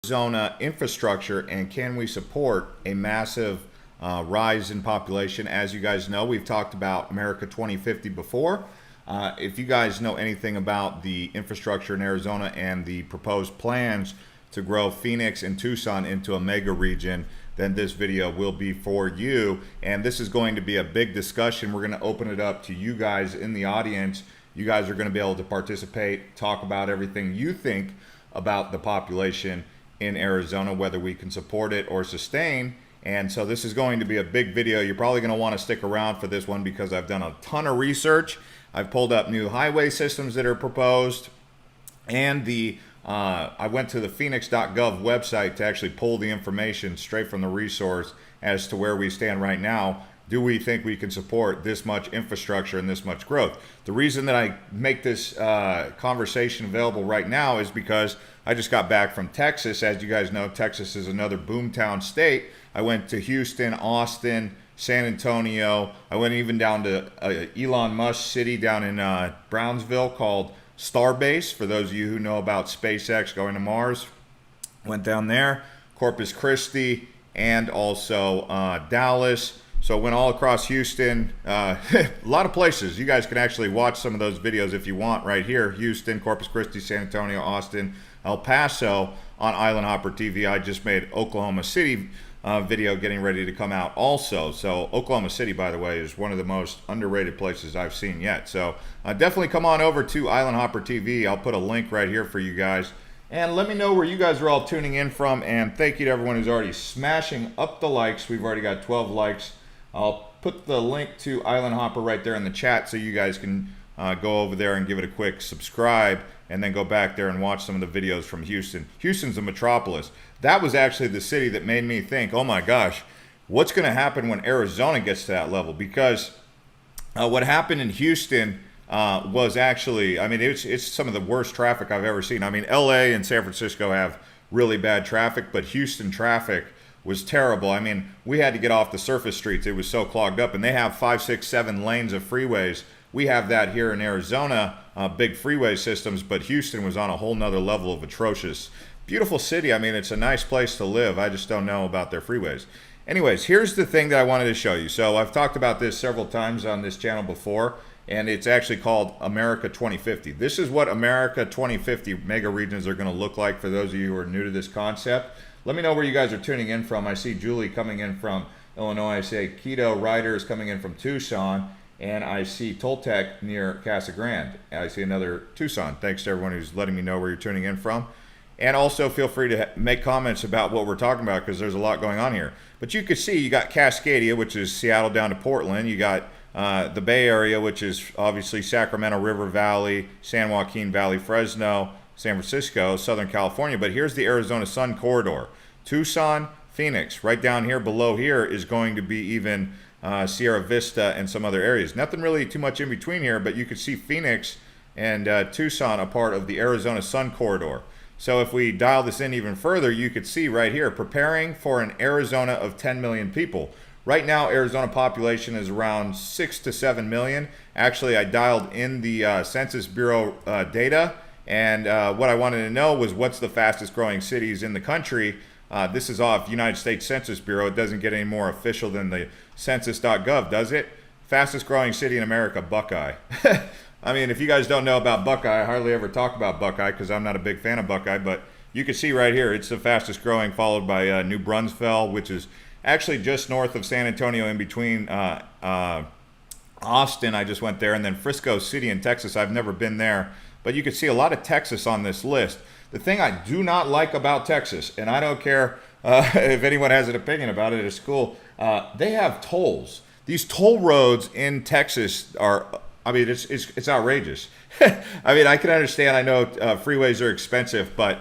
Arizona infrastructure, and can we support a massive rise in population? As you guys know, we've talked about America 2050 before. If you guys know anything about the infrastructure in Arizona and the proposed plans to grow Phoenix and Tucson into a mega region, then this video will be for you. And this is going to be a big discussion. We're going to open it up to you guys in the audience. You guys are going to be able to participate, talk about everything you think about the population in Arizona, whether we can support it or sustain. And so this is going to be a big video. You're probably going to want to stick around for this one because I've done a ton of research. I've pulled up new highway systems that are proposed, and I went to the phoenix.gov website to actually pull the information straight from the resource as to where we stand right now. Do we think we can support this much infrastructure and this much growth? The reason that I make this conversation available right now is because I just got back from Texas. As you guys know, Texas is another boomtown state. I went to Houston, Austin, San Antonio. I went even down to Elon Musk city down in Brownsville called Starbase, for those of you who know about SpaceX going to Mars. Went down there, Corpus Christi, and also Dallas. So went all across Houston, a lot of places. You guys can actually watch some of those videos if you want right here. Houston, Corpus Christi, San Antonio, Austin, El Paso on Island Hopper TV. I just made Oklahoma City video getting ready to come out also. So Oklahoma City, by the way, is one of the most underrated places I've seen yet. So definitely come on over to Island Hopper TV. I'll put a link right here for you guys. And let me know where you guys are all tuning in from. And thank you to everyone who's already smashing up the likes. We've already got 12 likes. I'll put the link to Island Hopper right there in the chat so you guys can go over there and give it a quick subscribe, and then go back there and watch some of the videos from Houston. Houston's a metropolis. That was actually the city that made me think, oh my gosh, what's going to happen when Arizona gets to that level? Because what happened in Houston was actually, I mean, it's some of the worst traffic I've ever seen. I mean, LA and San Francisco have really bad traffic, but Houston traffic was terrible. I mean, we had to get off the surface streets. It was so clogged up, and they have 5, 6, 7 lanes of freeways. We have that here in Arizona, big freeway systems, but Houston was on a whole nother level of atrocious. Beautiful city. I mean, it's a nice place to live. I just don't know about their freeways. Anyways, here's the thing that I wanted to show you. So I've talked about this several times on this channel before, and it's actually called America 2050. This is what America 2050 mega regions are going to look like for those of you who are new to this concept. Let me know where you guys are tuning in from. I see Julie coming in from Illinois. I see Keto Ryder is coming in from Tucson. And I see Toltec near Casa Grande. I see another Tucson. Thanks to everyone who's letting me know where you're tuning in from. And also feel free to make comments about what we're talking about, because there's a lot going on here. But you can see you got Cascadia, which is Seattle down to Portland. You got the Bay Area, which is obviously Sacramento River Valley, San Joaquin Valley, Fresno, San Francisco, Southern California. But here's the Arizona Sun Corridor. Tucson, Phoenix. Right down here below here is going to be even Sierra Vista and some other areas. Nothing really too much in between here, but you can see Phoenix and Tucson a part of the Arizona Sun Corridor. So if we dial this in even further, you could see right here, preparing for an Arizona of 10 million people. Right now, Arizona population is around 6 to 7 million. Actually, I dialed in the Census Bureau data, and what I wanted to know was what's the fastest growing cities in the country. This is off United States Census Bureau. It doesn't get any more official than the census.gov, does it? Fastest growing city in America, Buckeye. I mean, if you guys don't know about Buckeye, I hardly ever talk about Buckeye because I'm not a big fan of Buckeye, but you can see right here, it's the fastest growing, followed by New Brunsville, which is actually just north of San Antonio, in between Austin. I just went there, and then Frisco City in Texas. I've never been there, but you can see a lot of Texas on this list. The thing I do not like about Texas, and I don't care if anyone has an opinion about it, it's cool, they have tolls. These toll roads in Texas are, I mean, it's outrageous. I mean, I can understand, I know freeways are expensive, but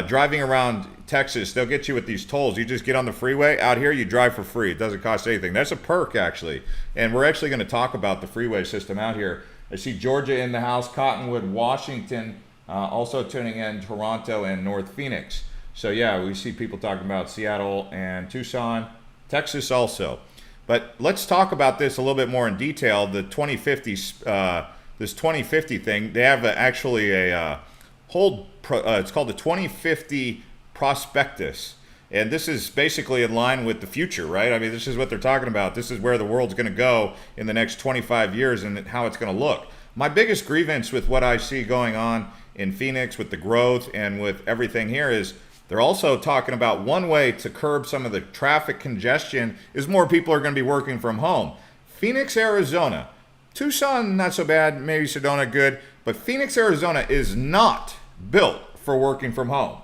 driving around Texas, they'll get you with these tolls. You just get on the freeway. Out here, you drive for free. It doesn't cost anything. That's a perk, actually. And we're actually going to talk about the freeway system out here. I see Georgia in the house, Cottonwood, Washington, also tuning in, Toronto and North Phoenix. So yeah, we see people talking about Seattle and Tucson, Texas also. But let's talk about this a little bit more in detail. The 2050, this 2050 thing, they have actually a whole, it's called the 2050 prospectus. And this is basically in line with the future, right? I mean, this is what they're talking about. This is where the world's going to go in the next 25 years and how it's going to look. My biggest grievance with what I see going on in Phoenix with the growth and with everything here is they're also talking about one way to curb some of the traffic congestion is more people are going to be working from home. Phoenix, Arizona. Tucson, not so bad. Maybe Sedona, good. But Phoenix, Arizona is not built for working from home.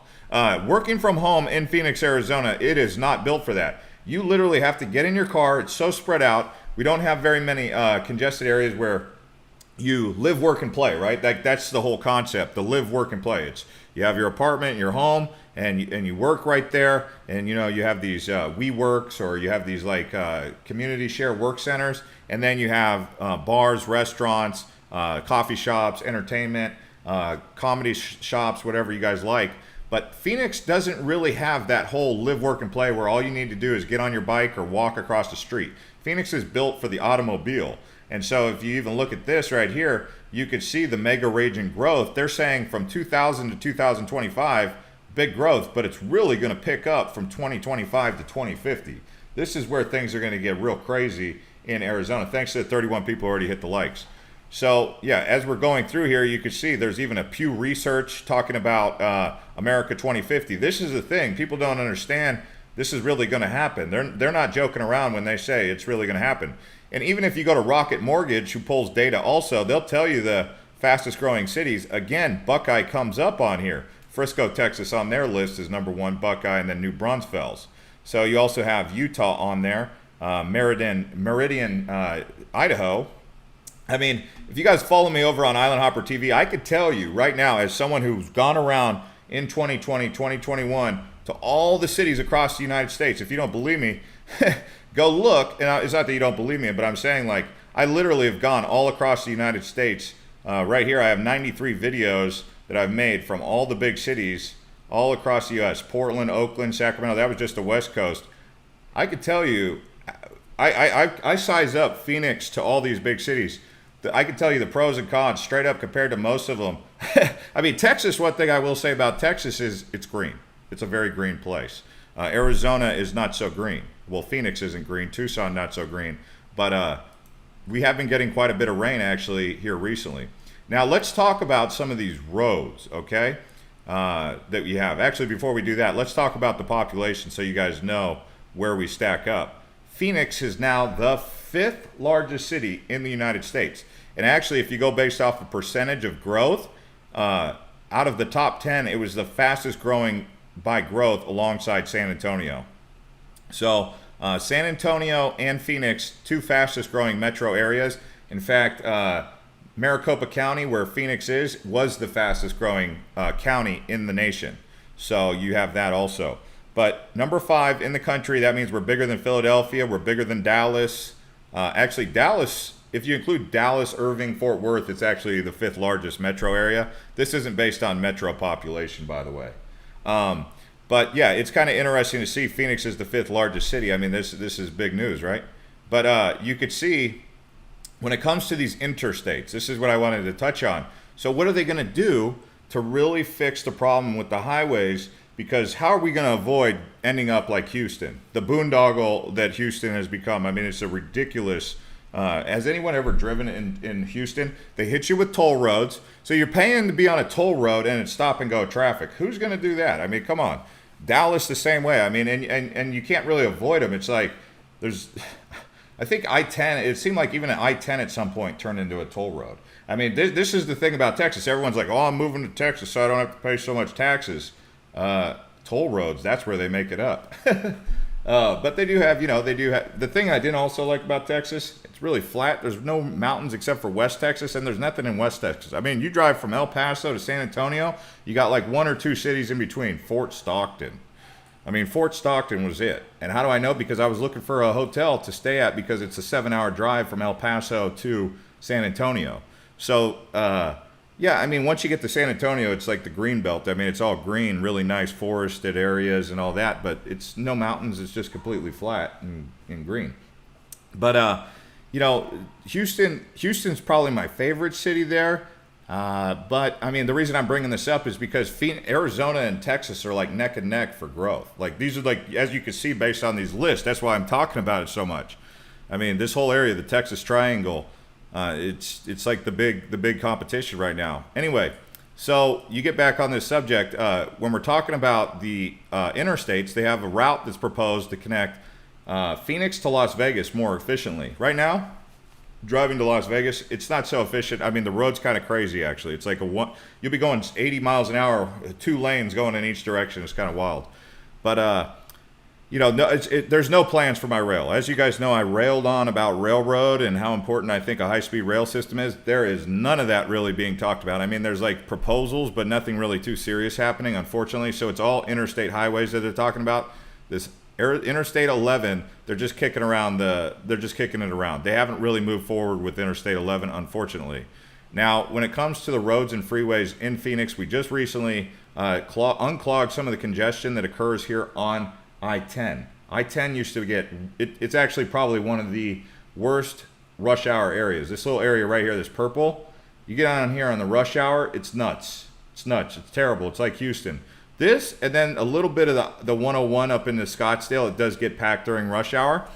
Working from home in Phoenix, Arizona, it is not built for that. You literally have to get in your car. It's so spread out. We don't have very many congested areas where you live, work, and play, right? That's the whole concept, the live, work, and play. It's you have your apartment, your home, and you work right there, and you have these WeWorks, or you have these like community share work centers, and then you have bars, restaurants, coffee shops, entertainment, comedy shops, whatever you guys like. But Phoenix doesn't really have that whole live, work, and play where all you need to do is get on your bike or walk across the street. Phoenix is built for the automobile. And so if you even look at this right here, you could see the mega raging growth. They're saying from 2000 to 2025, big growth, but it's really going to pick up from 2025 to 2050. This is where things are going to get real crazy in Arizona. Thanks to the 31 people who already hit the likes. So yeah, as we're going through here, you can see there's even a Pew Research talking about America 2050. This is the thing. People don't understand this is really going to happen. They're not joking around when they say it's really going to happen. And even if you go to Rocket Mortgage, who pulls data also, they'll tell you the fastest growing cities. Again, Buckeye comes up on here. Frisco, Texas on their list is number one, Buckeye, and then New Braunfels. So you also have Utah on there, Meridian, Idaho. I mean, if you guys follow me over on Island Hopper TV, I could tell you right now, as someone who's gone around in 2020, 2021, to all the cities across the United States. If you don't believe me, go look. And it's not that you don't believe me, but I'm saying, like, I literally have gone all across the United States. Right here, I have 93 videos that I've made from all the big cities all across the U.S. Portland, Oakland, Sacramento. That was just the West Coast. I could tell you, I size up Phoenix to all these big cities. I can tell you the pros and cons straight up compared to most of them. I mean, Texas, one thing I will say about Texas is it's green. It's a very green place. Arizona is not so green. Well, Phoenix isn't green. Tucson, not so green. But we have been getting quite a bit of rain, actually, here recently. Now, let's talk about some of these roads, okay, that you have. Actually, before we do that, let's talk about the population so you guys know where we stack up. Phoenix is now the 5th largest city in the United States. And actually, if you go based off the percentage of growth, out of the top 10, it was the fastest growing by growth alongside San Antonio. So San Antonio and Phoenix, two fastest growing metro areas. In fact, Maricopa County, where Phoenix is, was the fastest growing county in the nation. So you have that also. But number 5 in the country, that means we're bigger than Philadelphia, we're bigger than Dallas. Actually, Dallas, if you include Dallas, Irving, Fort Worth, it's actually the 5th largest metro area. This isn't based on metro population, by the way. But yeah, it's kind of interesting to see Phoenix is the 5th largest city. I mean, this is big news, right? But you could see when it comes to these interstates, this is what I wanted to touch on. So what are they going to do to really fix the problem with the highways? Because how are we going to avoid ending up like Houston, the boondoggle that Houston has become? I mean, it's a ridiculous. Has anyone ever driven in Houston? They hit you with toll roads. So you're paying to be on a toll road and it's stop and go traffic. Who's going to do that? I mean, come on. Dallas the same way. I mean, and you can't really avoid them. It's like there's, I think I-10, it seemed like even an I-10 at some point turned into a toll road. I mean, this is the thing about Texas. Everyone's like, oh, I'm moving to Texas so I don't have to pay so much taxes. Toll roads, that's where they make it up. But they do have, the thing I didn't also like about Texas, it's really flat. There's no mountains except for West Texas, and there's nothing in West Texas. I mean, you drive from El Paso to San Antonio, you got like 1 or 2 cities in between. Fort Stockton. I mean, Fort Stockton was it. And how do I know? Because I was looking for a hotel to stay at because it's a 7-hour drive from El Paso to San Antonio. So, yeah, I mean, once you get to San Antonio, it's like the green belt. I mean, it's all green, really nice forested areas and all that, but it's no mountains. It's just completely flat and green. But, Houston's probably my favorite city there. But I mean, the reason I'm bringing this up is because Arizona and Texas are like neck and neck for growth. Like these are like, as you can see based on these lists, that's why I'm talking about it so much. I mean, this whole area, the Texas Triangle, it's like the big competition right now. Anyway, so you get back on this subject. When we're talking about the interstates, they have a route that's proposed to connect Phoenix to Las Vegas more efficiently. Right now, driving to Las Vegas, it's not so efficient. I mean, the road's kind of crazy, actually. It's like you'll be going 80 miles an hour, 2 lanes going in each direction. It's kind of wild. But, you know, there's no plans for my rail. As you guys know, I railed on about railroad and how important I think a high-speed rail system is. There is none of that really being talked about. I mean, there's like proposals, but nothing really too serious happening, unfortunately. So it's all interstate highways that they're talking about. This Interstate 11, they're just kicking it around. They haven't really moved forward with Interstate 11, unfortunately. Now, when it comes to the roads and freeways in Phoenix, we just recently unclogged some of the congestion that occurs here on I-10. I-10 used to get, it's actually probably one of the worst rush hour areas. This little area right here, this purple, you get on here on the rush hour, it's nuts. It's nuts. It's terrible. It's like Houston. This, and then a little bit of the 101 up into Scottsdale, it does get packed during rush hour.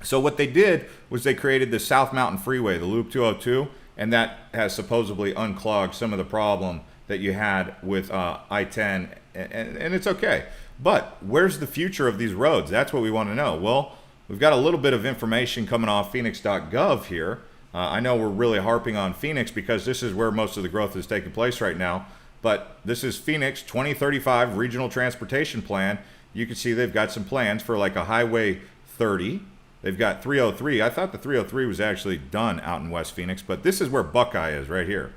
So what they did was they created the South Mountain Freeway, the Loop 202, and that has supposedly unclogged some of the problem that you had with I-10, and it's okay. But where's the future of these roads? That's what we want to know. Well, we've got a little bit of information coming off Phoenix.gov here. I know we're really harping on Phoenix because this is where most of the growth is taking place right now. But this is Phoenix 2035 Regional Transportation Plan. You can see they've got some plans for like a Highway 30. They've got 303. I thought the 303 was actually done out in West Phoenix, but this is where Buckeye is right here.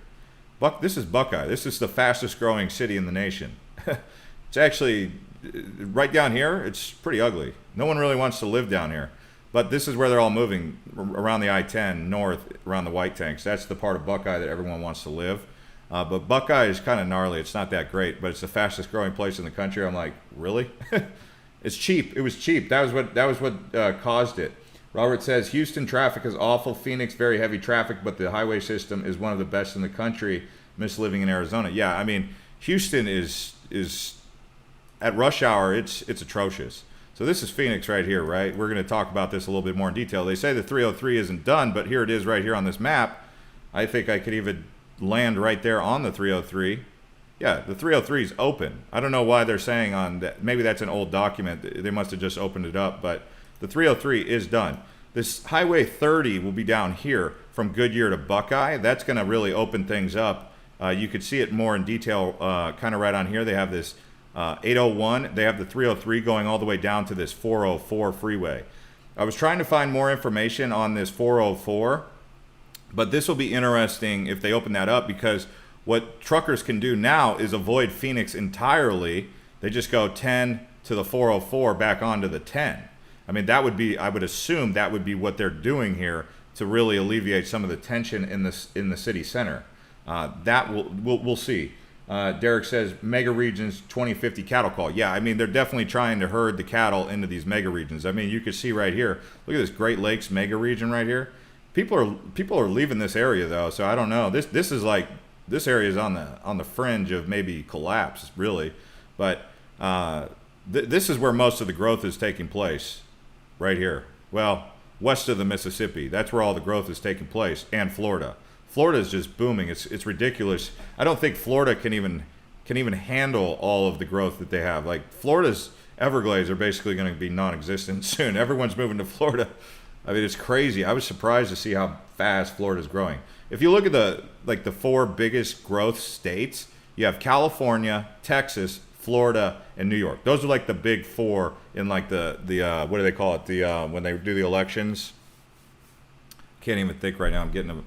This is Buckeye. This is the fastest growing city in the nation. It's actually right down here. It's pretty ugly. No one really wants to live down here. But this is where they're all moving around the I-10 north around the White Tanks. That's the part of Buckeye that everyone wants to live. But Buckeye is kind of gnarly. It's not that great, but it's the fastest growing place in the country. I'm like, really? It's cheap. It was cheap. That was what caused it. Robert says Houston traffic is awful. Phoenix very heavy traffic, but the highway system is one of the best in the country. Miss living in Arizona. Yeah, I mean, Houston is at rush hour. It's atrocious. So this is Phoenix right here, right? We're going to talk about this a little bit more in detail. They say the 303 isn't done, but here it is right here on this map. I think I could even land right there on the 303. Yeah, the 303 is open. I don't know why they're saying on that. Maybe that's an old document. They must have just opened it up, but the 303 is done. This Highway 30 will be down here from Goodyear to Buckeye. That's going to really open things up. You could see it more in detail kind of right on here. They have this 801. They have the 303 going all the way down to this 404 freeway. I was trying to find more information on this 404. But this will be interesting if they open that up, because what truckers can do now is avoid Phoenix entirely. They just go 10 to the 404 back onto the 10. I mean, that would be, I would assume that would be what they're doing here to really alleviate some of the tension in the city center. That we'll see. Derek says mega regions 2050 cattle call. Yeah, I mean, they're definitely trying to herd the cattle into these mega regions. I mean, you can see right here. Look at this Great Lakes mega region right here. People are leaving this area though, so I don't know. This is like, this area is on the fringe of maybe collapse, really. But this is where most of the growth is taking place, right here. Well, west of the Mississippi, that's where all the growth is taking place, and Florida. Florida is just booming. It's ridiculous. I don't think Florida can even handle all of the growth that they have. Like Florida's Everglades are basically going to be non-existent soon. Everyone's moving to Florida. I mean, it's crazy. I was surprised to see how fast Florida's growing. If you look at the 4 biggest growth states, you have California, Texas, Florida, and New York. Those are like the big 4 in like the what do they call it? When they do the elections. Can't even think right now. I'm getting them.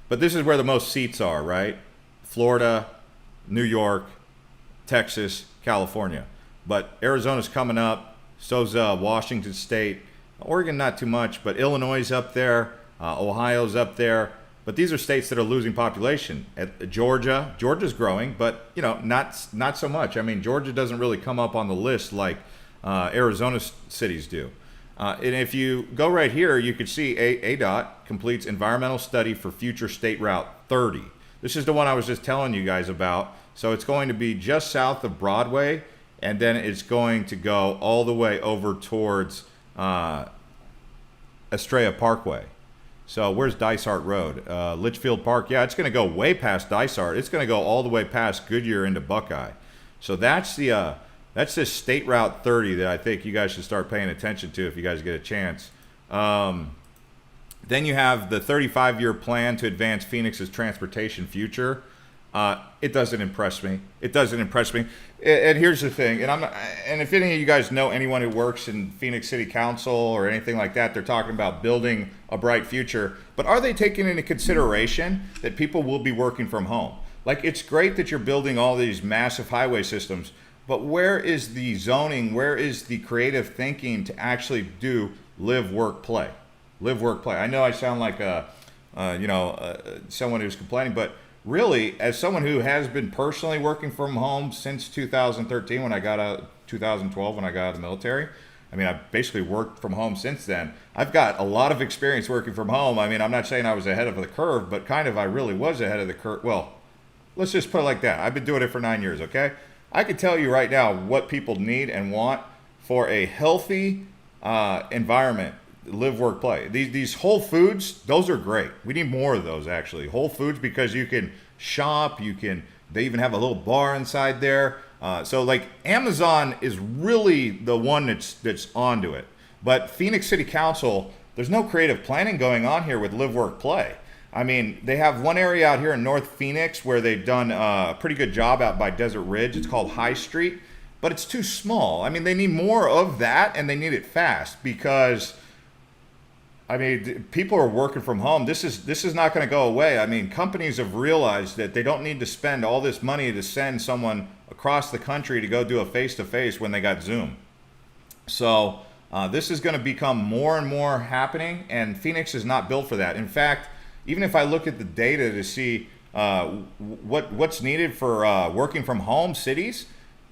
But this is where the most seats are, right? Florida, New York, Texas, California. But Arizona's coming up. So's Washington State. Oregon, not too much, but Illinois is up there. Ohio's up there. But these are states that are losing population. Georgia's growing, but you know, not so much. I mean, Georgia doesn't really come up on the list like Arizona cities do. And if you go right here, you can see ADOT completes environmental study for future State Route 30. This is the one I was just telling you guys about. So it's going to be just south of Broadway, and then it's going to go all the way over towards Estrella Parkway. So where's Dysart Road? Litchfield Park. Yeah, it's going to go way past Dysart. It's going to go all the way past Goodyear into Buckeye. So that's this State Route 30 that I think you guys should start paying attention to if you guys get a chance. Then you have the 35-year plan to advance Phoenix's transportation future. It doesn't impress me. It doesn't impress me. And here's the thing, and if any of you guys know anyone who works in Phoenix City Council or anything like that, they're talking about building a bright future. But are they taking into consideration that people will be working from home? Like, it's great that you're building all these massive highway systems, but where is the zoning? Where is the creative thinking to actually do live, work, play? Live, work, play. I know I sound like someone who's complaining, but really, as someone who has been personally working from home since 2013, when I got out, 2012 when I got out of the military, I mean, I've basically worked from home since then. I've got a lot of experience working from home. I mean, I'm not saying I was ahead of the curve, but kind of I really was ahead of the curve. Well, let's just put it like that. I've been doing it for 9 years, okay? I can tell you right now what people need and want for a healthy environment. Live, work, play. These Whole Foods, those are great. We need more of those, actually. Whole Foods, because you can shop, they even have a little bar inside there. So like Amazon is really the one that's onto it. But Phoenix City Council, there's no creative planning going on here with live, work, play. I mean, they have one area out here in North Phoenix where they've done a pretty good job out by Desert Ridge. It's called High Street, but it's too small. I mean, they need more of that, and they need it fast because, I mean, people are working from home. This is not going to go away. I mean, companies have realized that they don't need to spend all this money to send someone across the country to go do a face-to-face when they got Zoom. So this is going to become more and more happening, and Phoenix is not built for that. In fact, even if I look at the data to see what's needed for working from home cities,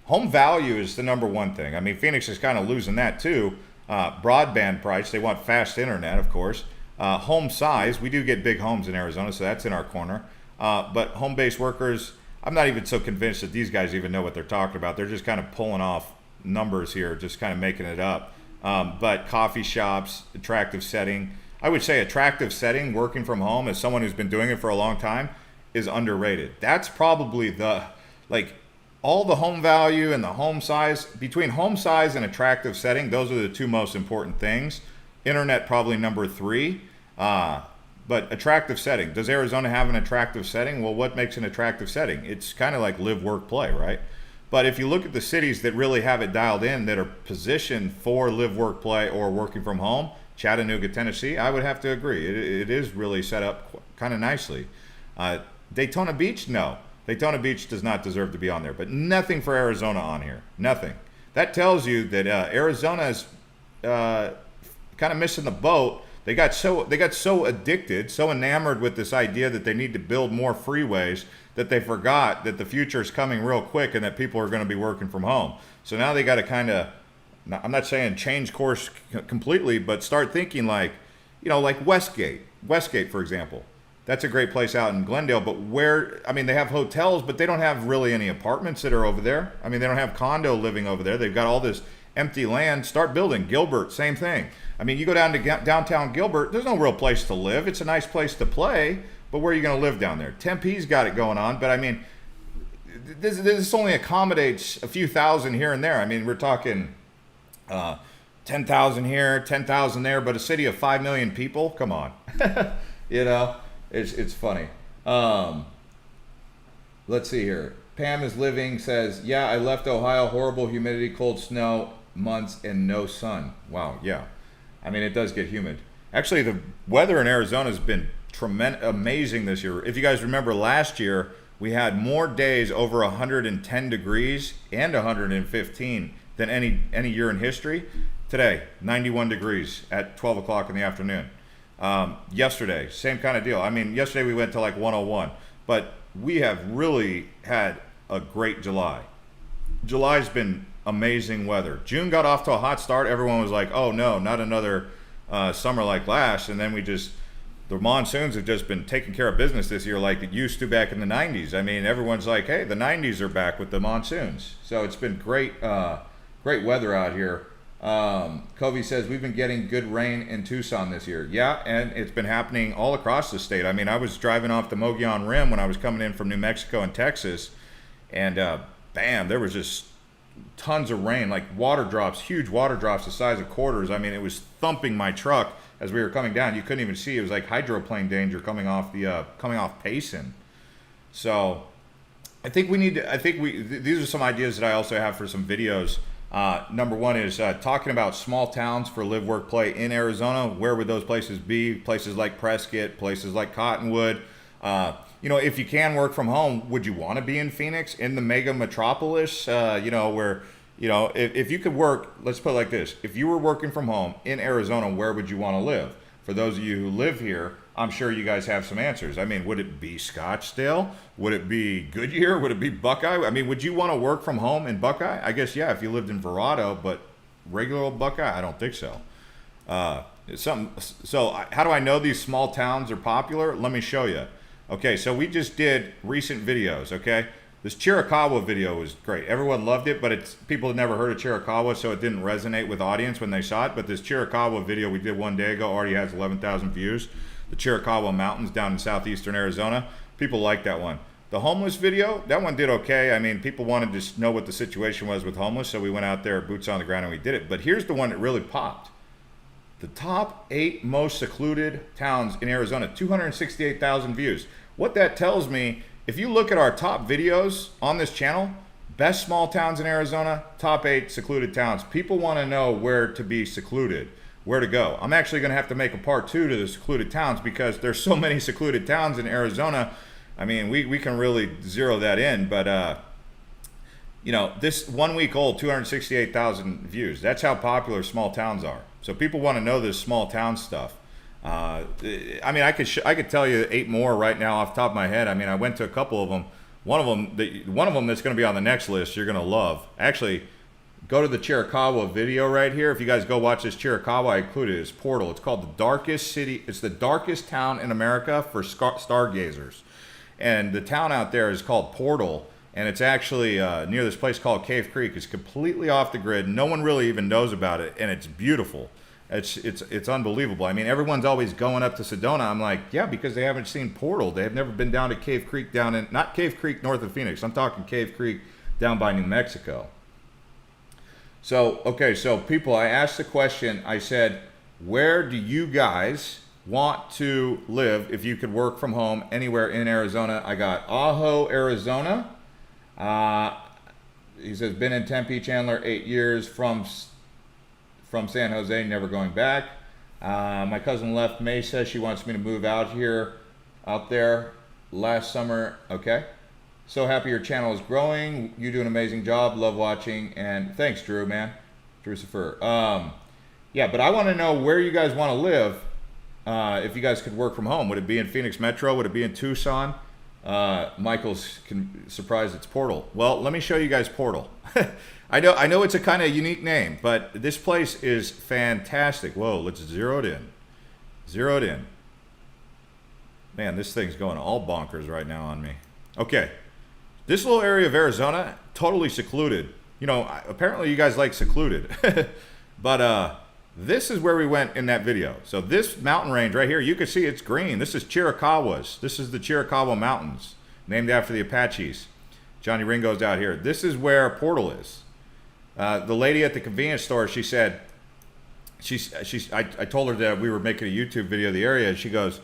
home value is the number one thing. I mean, Phoenix is kind of losing that too. Broadband price, they want fast internet, of course. Home size, we do get big homes in Arizona, so that's in our corner. But home-based workers, I'm not even so convinced that these guys even know what they're talking about. They're just kind of pulling off numbers here, just kind of making it up. But coffee shops, attractive setting. I would say attractive setting, working from home, as someone who's been doing it for a long time, is underrated. That's probably all the home value and the home size. Between home size and attractive setting, those are the two most important things. Internet probably number 3. But attractive setting. Does Arizona have an attractive setting? Well, what makes an attractive setting? It's kind of like live, work, play, right? But if you look at the cities that really have it dialed in, that are positioned for live, work, play, or working from home, Chattanooga, Tennessee, I would have to agree. It is really set up kind of nicely. Daytona Beach, no. Daytona Beach does not deserve to be on there, but nothing for Arizona on here. Nothing. That tells you that Arizona is kind of missing the boat. They got so addicted, so enamored with this idea that they need to build more freeways that they forgot that the future is coming real quick and that people are going to be working from home. So now they got to kind of, I'm not saying change course completely, but start thinking like Westgate. Westgate, for example. That's a great place out in Glendale, but they have hotels, but they don't have really any apartments that are over there. I mean, they don't have condo living over there. They've got all this empty land. Start building. Gilbert, same thing. I mean, you go down to downtown Gilbert, there's no real place to live. It's a nice place to play, but where are you going to live down there? Tempe's got it going on, but I mean, this only accommodates a few thousand here and there. I mean, we're talking 10,000 here, 10,000 there, but a city of 5 million people, come on. It's funny. Let's see here. Pam is living, says, yeah, I left Ohio, horrible humidity, cold snow months, and no sun. Wow, yeah. I mean, it does get humid. Actually, the weather in Arizona has been amazing this year. If you guys remember last year, we had more days over 110 degrees and 115 than any year in history. Today, 91 degrees at 12 o'clock in the afternoon. Yesterday, same kind of deal. I mean, yesterday we went to like 101, but we have really had a great July. July's been amazing weather. June got off to a hot start. Everyone was like, oh no, not another summer like last. And then we just the monsoons have just been taking care of business this year like it used to back in the 90s. I mean, everyone's like, hey, the 90s are back with the monsoons. So it's been great, great weather out here. Covey says, we've been getting good rain in Tucson this year. Yeah, and it's been happening all across the state. I mean, I was driving off the Mogollon Rim when I was coming in from New Mexico and Texas, and bam, there was just tons of rain, like water drops, huge water drops the size of quarters. I mean, it was thumping my truck as we were coming down. You couldn't even see. It was like hydroplane danger coming off Payson. So I think these are some ideas that I also have for some videos. Number one is talking about small towns for live, work, play in Arizona. Where would those places be? Places like Prescott, places like Cottonwood. You know, if you can work from home, would you want to be in Phoenix, in the mega metropolis? You know, where, you know, if you could work, let's put it like this. If you were working from home in Arizona, where would you want to live? For those of you who live here, I'm sure you guys have some answers. I mean, would it be Scottsdale? Would it be Goodyear? Would it be Buckeye? I mean, would you want to work from home in Buckeye? I guess, yeah, if you lived in Verrado, but regular old Buckeye, I don't think so. So how do I know these small towns are popular? Let me show you. Okay, so we just did recent videos, okay? This Chiricahua video was great. Everyone loved it, but people had never heard of Chiricahua, so it didn't resonate with the audience when they saw it. But this Chiricahua video we did one day ago already has 11,000 views. The Chiricahua Mountains down in southeastern Arizona. People like that one. The homeless video, that one did okay. I mean, people wanted to know what the situation was with homeless, so we went out there, boots on the ground, and we did it. But here's the one that really popped. The top 8 most secluded towns in Arizona, 268,000 views. What that tells me, if you look at our top videos on this channel, best small towns in Arizona, top 8 secluded towns. People want to know where to be secluded, where to go. I'm actually going to have to make a part 2 to the secluded towns because there's so many secluded towns in Arizona. I mean, we can really zero that in, but you know, this 1 week old, 268,000 views. That's how popular small towns are. So people want to know this small town stuff. I mean, I could tell you 8 more right now off the top of my head. I mean, I went to a couple of them. One of them that's going to be on the next list you're going to love. Actually, go to the Chiricahua video right here. If you guys go watch this Chiricahua, I included it. It's Portal. It's called the darkest city. It's the darkest town in America for stargazers. And the town out there is called Portal. And it's actually near this place called Cave Creek. It's completely off the grid. No one really even knows about it, and it's beautiful. It's unbelievable. I mean, everyone's always going up to Sedona. I'm like, yeah, because they haven't seen Portal. They have never been down to Cave Creek not Cave Creek north of Phoenix. I'm talking Cave Creek down by New Mexico. So, okay, so people, I asked the question. I said, where do you guys want to live if you could work from home anywhere in Arizona? I got Ajo, Arizona. He says, been in Tempe, Chandler, 8 years, from San Jose, never going back. My cousin left Mesa. She wants me to move out there last summer. Okay. So happy your channel is growing. You do an amazing job. Love watching. And thanks, Drew, man. Drucifer. Yeah, but I want to know where you guys want to live if you guys could work from home. Would it be in Phoenix Metro? Would it be in Tucson? Michael's surprised it's Portal. Well, let me show you guys Portal. I know it's a kind of unique name, but this place is fantastic. Whoa, let's zero it in. Zero it in. Man, this thing's going all bonkers right now on me. Okay. This little area of Arizona, totally secluded. You know, apparently you guys like secluded. But this is where we went in that video. So this mountain range right here, you can see it's green. This is Chiricahuas. This is the Chiricahua Mountains, named after the Apaches. Johnny Ringo's out here. This is where Portal is. The lady at the convenience store, she said, I told her that we were making a YouTube video of the area, and she goes,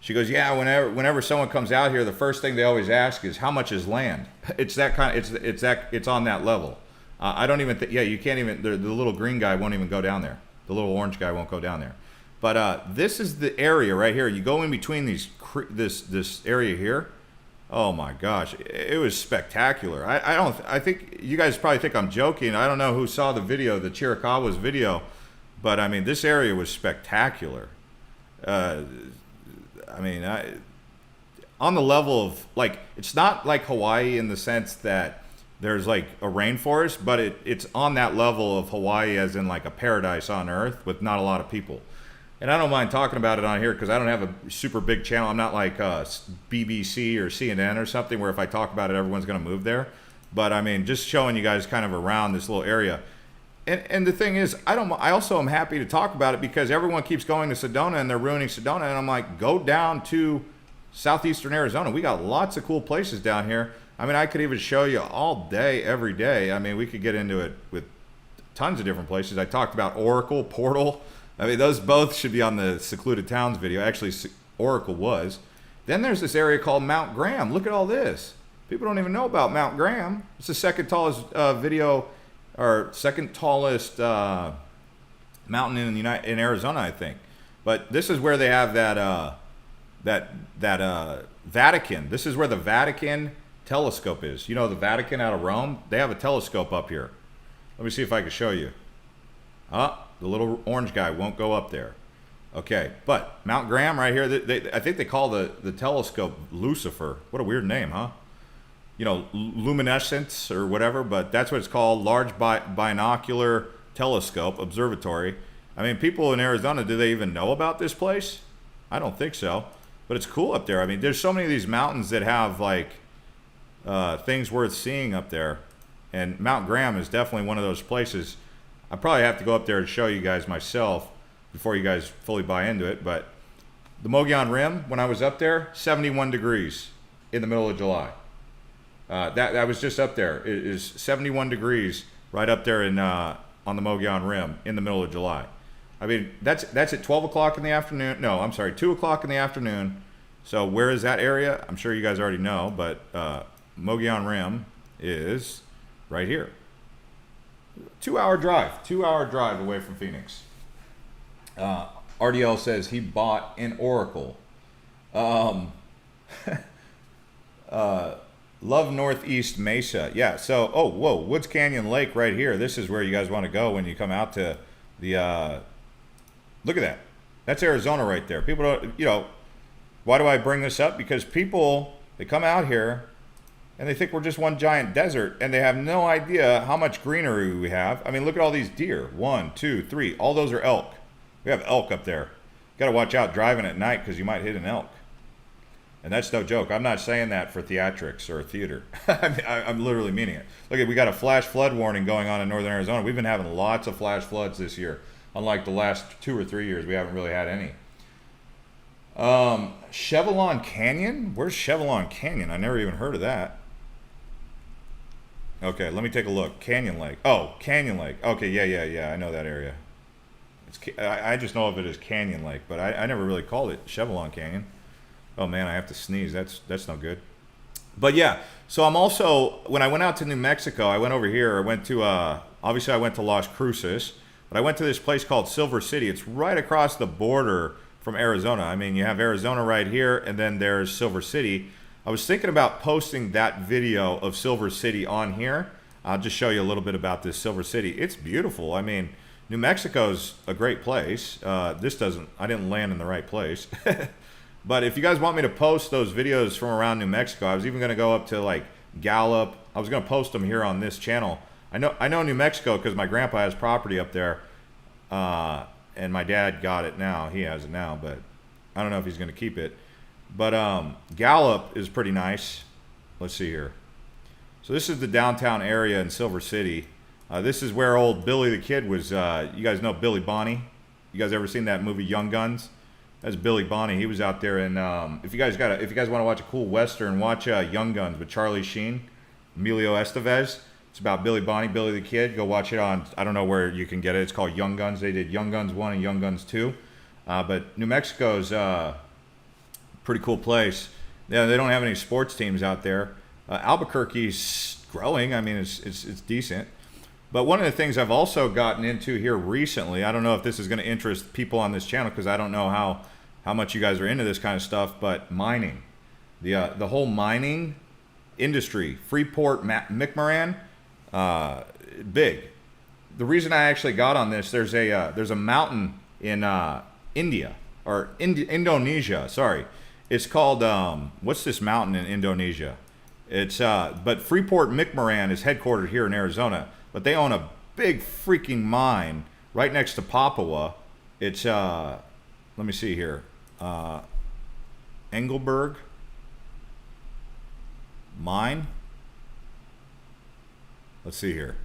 yeah, whenever someone comes out here, the first thing they always ask is, how much is land? It's that kind of, it's on that level. I don't even think, yeah, you can't even, the little green guy won't even go down there. The little orange guy won't go down there. But this is the area right here. You go in between this area here. Oh my gosh, it was spectacular. I think you guys probably think I'm joking. I don't know who saw the video, the Chiricahua's video, but I mean, this area was spectacular. I mean, on the level of, like, it's not like Hawaii in the sense that there's like a rainforest, but it's on that level of Hawaii as in like a paradise on earth with not a lot of people. And I don't mind talking about it on here because I don't have a super big channel. I'm not like BBC or CNN or something where if I talk about it, everyone's going to move there. But I mean, just showing you guys kind of around this little area. And the thing is, I also am happy to talk about it because everyone keeps going to Sedona and they're ruining Sedona. And I'm like, go down to southeastern Arizona. We got lots of cool places down here. I mean, I could even show you all day, every day. I mean, we could get into it with tons of different places. I talked about Oracle, Portal. I mean, those both should be on the Secluded Towns video. Actually, Oracle was. Then there's this area called Mount Graham. Look at all this. People don't even know about Mount Graham. It's the second tallest second tallest mountain in Arizona, I think. But this is where they have that Vatican. This is where the Vatican telescope is. You know, the Vatican out of Rome. They have a telescope up here. Let me see if I can show you. The little orange guy won't go up there. Okay, but Mount Graham right here, I think they call the telescope Lucifer. What a weird name, huh? You know, luminescence or whatever, but that's what it's called, large binocular telescope observatory. I mean, people in Arizona, do they even know about this place? I don't think so, but it's cool up there. I mean, there's so many of these mountains that have like things worth seeing up there, and Mount Graham is definitely one of those places. I probably have to go up there and show you guys myself before you guys fully buy into it, but the Mogollon Rim, when I was up there, 71 degrees in the middle of July. That was just up there. It is 71 degrees right up there on the Mogollon Rim in the middle of July. I mean, that's at 12 o'clock in the afternoon. No, I'm sorry, 2 o'clock in the afternoon. So where is that area? I'm sure you guys already know, but Mogollon Rim is right here. 2-hour drive away from Phoenix. RDL says he bought an Oracle. Love Northeast Mesa. Yeah, so, oh, whoa, Woods Canyon Lake right here. This is where you guys want to go when you come out to the, look at that. That's Arizona right there. People don't, you know, why do I bring this up? Because people, they come out here and they think we're just one giant desert and they have no idea how much greenery we have. I mean, look at all these deer. 1, 2, 3. All those are elk. We have elk up there. Got to watch out driving at night because you might hit an elk. And that's no joke. I'm not saying that for theatrics or theater. I'm literally meaning it. Look, we got a flash flood warning going on in northern Arizona. We've been having lots of flash floods this year. Unlike the last 2 or 3 years, we haven't really had any. Chevelon Canyon? Where's Chevelon Canyon? I never even heard of that. Okay, let me take a look. Canyon Lake. Oh, Canyon Lake. Okay, yeah. I know that area. I just know of it as Canyon Lake, but I never really called it Chevelon Canyon. Oh man, I have to sneeze. That's no good. But yeah, so I'm also, when I went out to New Mexico, I went over here. I went to, obviously I went to Las Cruces, but I went to this place called Silver City. It's right across the border from Arizona. I mean, you have Arizona right here, and then there's Silver City. I was thinking about posting that video of Silver City on here. I'll just show you a little bit about this Silver City. It's beautiful. I mean, New Mexico's a great place. I didn't land in the right place. But if you guys want me to post those videos from around New Mexico, I was even going to go up to like Gallup. I was going to post them here on this channel. I know New Mexico because my grandpa has property up there, and my dad got it now. He has it now, but I don't know if he's going to keep it. But Gallup is pretty nice. Let's see here. So this is the downtown area in Silver City. This is where old Billy the Kid was. You guys know Billy Bonney? You guys ever seen that movie Young Guns? That's Billy Bonney. He was out there, and if you guys want to watch a cool western, watch Young Guns with Charlie Sheen, Emilio Estevez. It's about Billy Bonney, Billy the Kid. Go watch it on, I don't know where you can get it. It's called Young Guns. They did Young Guns 1 and Young Guns 2. But New Mexico's a pretty cool place. Yeah, they don't have any sports teams out there. Albuquerque's growing. I mean, it's decent. But one of the things I've also gotten into here recently, I don't know if this is going to interest people on this channel because I don't know how much you guys are into this kind of stuff, but mining. The whole mining industry, FreeportMcMoran, big. The reason I actually got on this, there's a mountain in Indonesia, sorry. It's called, what's this mountain in Indonesia? But FreeportMcMoran is headquartered here in Arizona. But they own a big freaking mine right next to Papua. It's let me see here. Engelberg mine. Let's see here.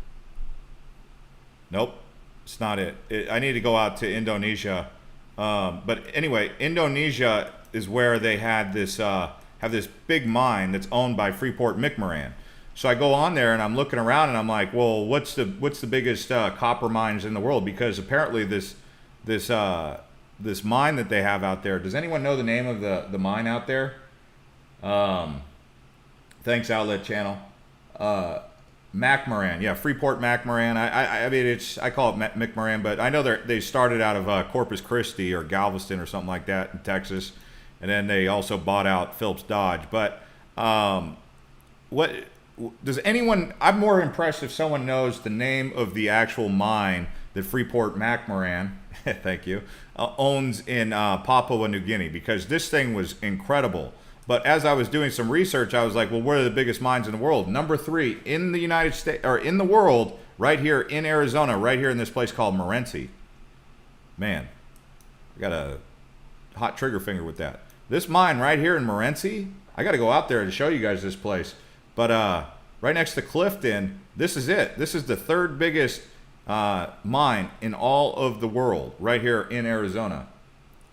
Nope, it's not it. I need to go out to Indonesia. But anyway, Indonesia is where they had this have this big mine that's owned by FreeportMcMoran. So I go on there and I'm looking around and I'm like, well, what's the biggest copper mines in the world? Because apparently this mine that they have out there. Does anyone know the name of the mine out there? Thanks, Outlet Channel. McMoran, yeah, FreeportMcMoran. I mean, I call it McMoran, but I know they started out of Corpus Christi or Galveston or something like that in Texas, and then they also bought out Phillips Dodge. But what does anyone? I'm more impressed if someone knows the name of the actual mine that FreeportMcMoran, thank you, owns in Papua New Guinea, because this thing was incredible. But as I was doing some research, I was like, well, where are the biggest mines in the world? Number 3 in the United States, or in the world, right here in Arizona, right here in this place called Morenci. Man, I got a hot trigger finger with that. This mine right here in Morenci, I got to go out there to show you guys this place. But right next to Clifton, this is it. This is the 3rd biggest mine in all of the world, right here in Arizona.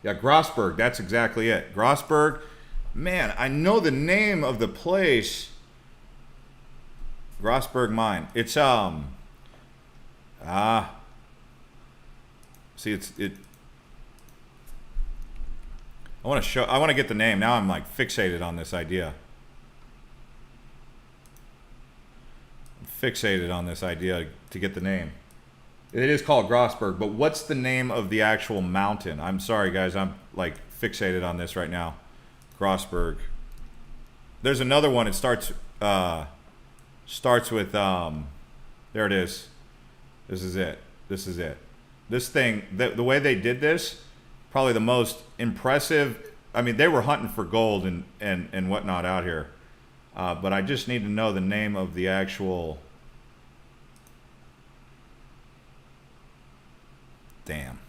Yeah, Grossberg, that's exactly it. Grossberg. Man, I know the name of the place. Grossberg mine. It's see, I want to get the name. Now I'm like fixated on this idea. I'm fixated on this idea to get the name. It is called Grossberg, but what's the name of the actual mountain? I'm sorry guys, I'm like fixated on this right now. Grossberg. There's another one. It starts with there it is. This is it. This is it. This thing, the way they did this, probably the most impressive. I mean, they were hunting for gold and whatnot out here, but I just need to know the name of the actual. Damn.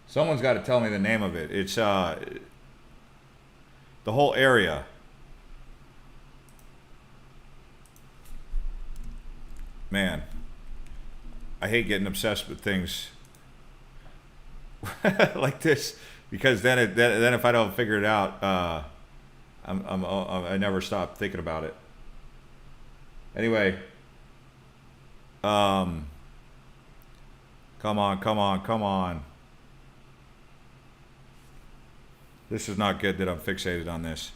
Someone's got to tell me the name of it. It's the whole area. Man, I hate getting obsessed with things like this, because then if I don't figure it out, I never stop thinking about it. Anyway, come on. This is not good that I'm fixated on this.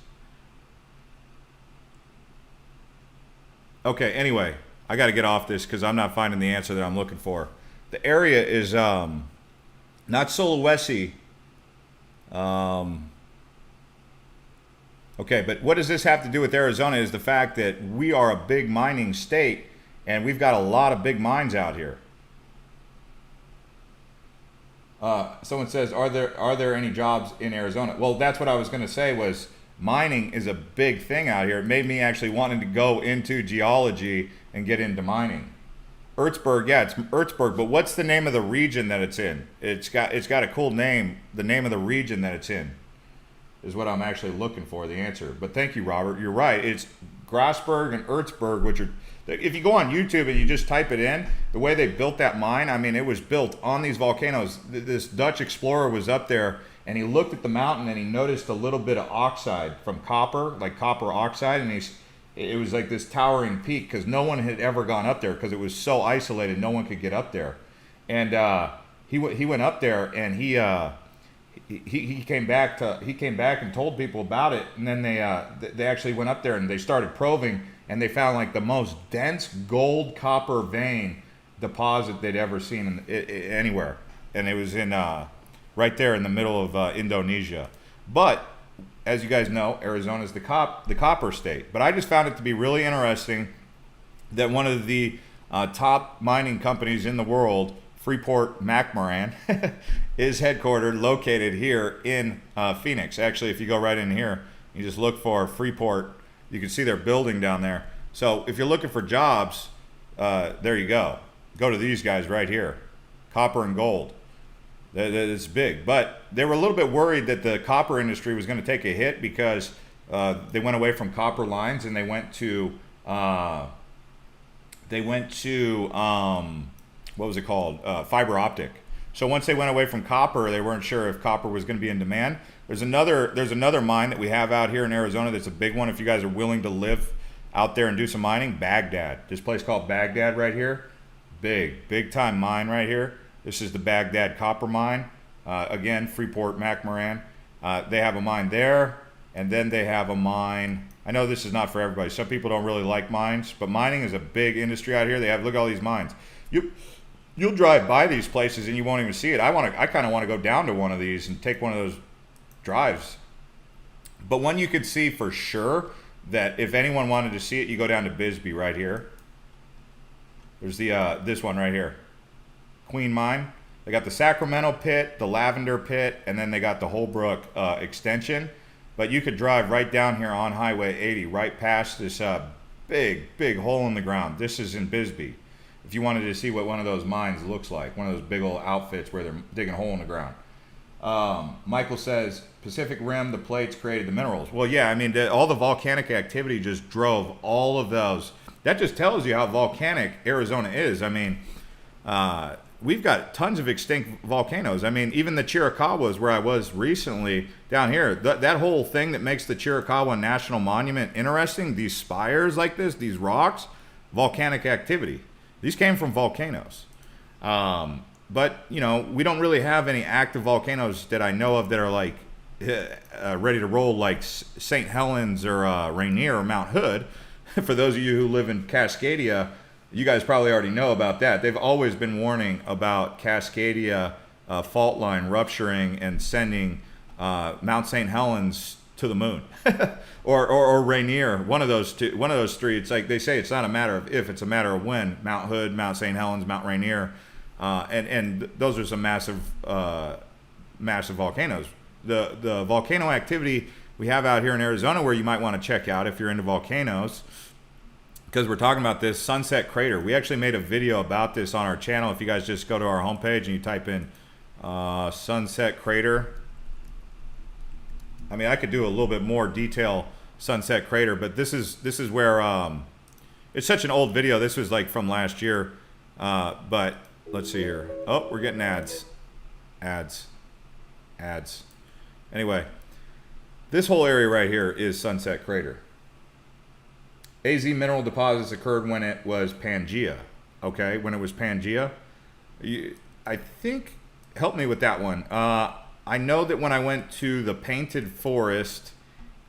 Okay, anyway, I got to get off this because I'm not finding the answer that I'm looking for. The area is not Sulawesi. Okay, but what does this have to do with Arizona is the fact that we are a big mining state and we've got a lot of big mines out here. Someone says, are there any jobs in Arizona? Well, that's what I was going to say, was mining is a big thing out here. It made me actually wanting to go into geology and get into mining. Ertsberg, yeah, it's Ertsberg, but what's the name of the region that it's in? It's got a cool name. The name of the region that it's in is what I'm actually looking for, the answer. But thank you, Robert. You're right. It's Grossberg and Ertsberg, which are, if you go on YouTube and you just type it in, the way they built that mine, I mean, it was built on these volcanoes. This Dutch explorer was up there and he looked at the mountain and he noticed a little bit of oxide from copper, like copper oxide, and it was like this towering peak because no one had ever gone up there because it was so isolated, no one could get up there. And he went up there and he came back and told people about it, and then they actually went up there and they started probing, and they found like the most dense gold copper vein deposit they'd ever seen anywhere, and it was in right there in the middle of Indonesia. But as you guys know, Arizona is the copper state. But I just found it to be really interesting that one of the top mining companies in the world, FreeportMcMoran, is headquartered, located here in Phoenix. Actually, if you go right in here, you just look for Freeport, you can see their building down there. So if you're looking for jobs, there you go. Go to these guys right here, copper and gold. It's big. But they were a little bit worried that the copper industry was going to take a hit because they went away from copper lines and they went to what was it called? Fiber optic. So once they went away from copper, they weren't sure if copper was going to be in demand. There's another mine that we have out here in Arizona that's a big one if you guys are willing to live out there and do some mining. Baghdad. This place called Baghdad right here. Big time mine right here. This is the Baghdad copper mine. Again, FreeportMcMoran. They have a mine there, and then they have a mine. I know this is not for everybody. Some people don't really like mines, but mining is a big industry out here. Look at all these mines. You'll drive by these places and you won't even see it. I kind of want to go down to one of these and take one of those drives. But one you could see for sure that if anyone wanted to see it, you go down to Bisbee right here. There's this one right here, Queen Mine. They got the Sacramento pit, the Lavender pit, and then they got the Holbrook extension. But you could drive right down here on Highway 80, right past this big hole in the ground. This is in Bisbee. If you wanted to see what one of those mines looks like, one of those big old outfits where they're digging a hole in the ground. Michael says, Pacific Rim, the plates created the minerals. Well, yeah, I mean, all the volcanic activity just drove all of those. That just tells you how volcanic Arizona is. I mean, we've got tons of extinct volcanoes. I mean, even the Chiricahuas, where I was recently down here, that whole thing that makes the Chiricahua National Monument interesting, these spires like this, these rocks, volcanic activity. These came from volcanoes. But, you know, we don't really have any active volcanoes that I know of that are like ready to roll like St. Helens or Rainier or Mount Hood. For those of you who live in Cascadia, you guys probably already know about that. They've always been warning about Cascadia fault line rupturing and sending Mount St. Helens to the moon, or Rainier, one of those three. It's like they say, it's not a matter of if, it's a matter of when. Mount Hood, Mount St. Helens, Mount Rainier, and those are some massive volcanoes. The volcano activity we have out here in Arizona, where you might want to check out if you're into volcanoes, because we're talking about this Sunset Crater. We actually made a video about this on our channel. If you guys just go to our homepage and you type in Sunset Crater. I mean, I could do a little bit more detail Sunset Crater, but this is where it's such an old video. This was like from last year, but let's see here. Oh, we're getting ads. Anyway, this whole area right here is Sunset Crater. AZ mineral deposits occurred when it was Pangea. Okay, when it was Pangea. I think, help me with that one. I know that when I went to the painted forest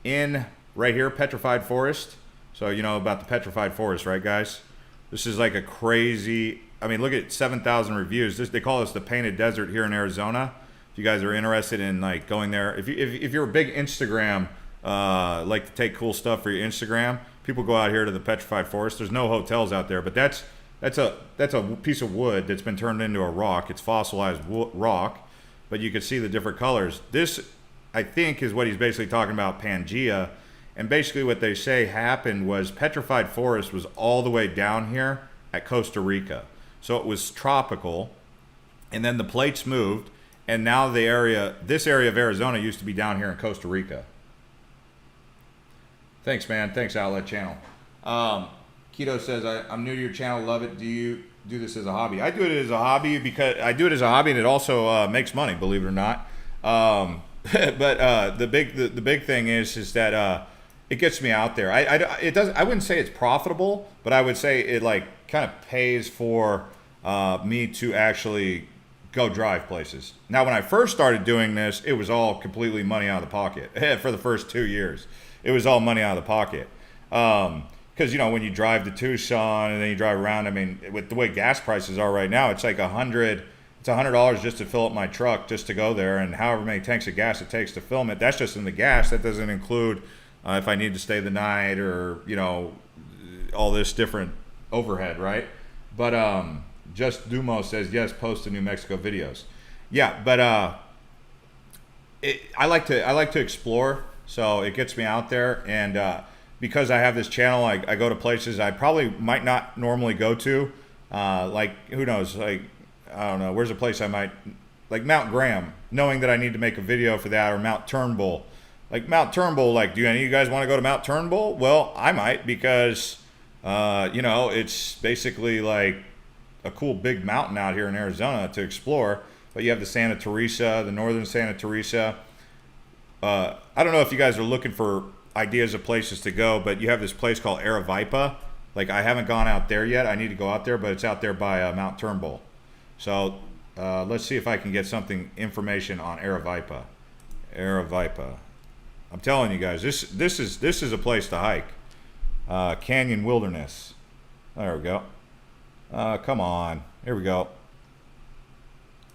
in right here, petrified forest. So you know about the petrified forest, right, guys? This is like a crazy, I mean, look at 7,000 reviews. They call this the painted desert here in Arizona. If you guys are interested in like going there, if you're a big Instagram, like to take cool stuff for your Instagram, people go out here to the petrified forest. There's no hotels out there, but that's a piece of wood that's been turned into a rock. It's fossilized rock. But you can see the different colors. This, I think, is what he's basically talking about, Pangea. And basically what they say happened was petrified forest was all the way down here at Costa Rica. So it was tropical, and then the plates moved, and now this area of Arizona used to be down here in Costa Rica. Thanks, man. Thanks, Outlet Channel. Keto says, I'm new to your channel, love it. Do you do this as a hobby? I do it as a hobby because I do it as a hobby, and it also makes money, believe it or not. But the big thing is that it gets me out there. I wouldn't say it's profitable, but I would say it like kind of pays for me to actually go drive places. Now, when I first started doing this, it was all completely money out of the pocket. For the first 2 years, it was all money out of the pocket. Because, you know, when you drive to Tucson and then you drive around, I mean, with the way gas prices are right now, it's like $100 just to fill up my truck just to go there, and however many tanks of gas it takes to film it. That's just in the gas. That doesn't include if I need to stay the night or, you know, all this different overhead, right? But Just Dumo says, yes, post the New Mexico videos. Yeah, but I like to explore, so it gets me out there, and because I have this channel, I go to places I probably might not normally go to. Like, who knows? Like, I don't know. Where's a place I might like Mount Graham, knowing that I need to make a video for that, or Mount Turnbull. Like Mount Turnbull, like, do any of you guys want to go to Mount Turnbull? Well, I might, because, you know, it's basically like a cool big mountain out here in Arizona to explore. But you have the Santa Teresa, the northern Santa Teresa. I don't know if you guys are looking for ideas of places to go, but you have this place called Aravaipa. Like, I haven't gone out there yet. I need to go out there, but it's out there by Mount Turnbull. So let's see if I can get information on Aravaipa. Aravaipa. I'm telling you guys, this is a place to hike. Canyon Wilderness. There we go. Come on. Here we go.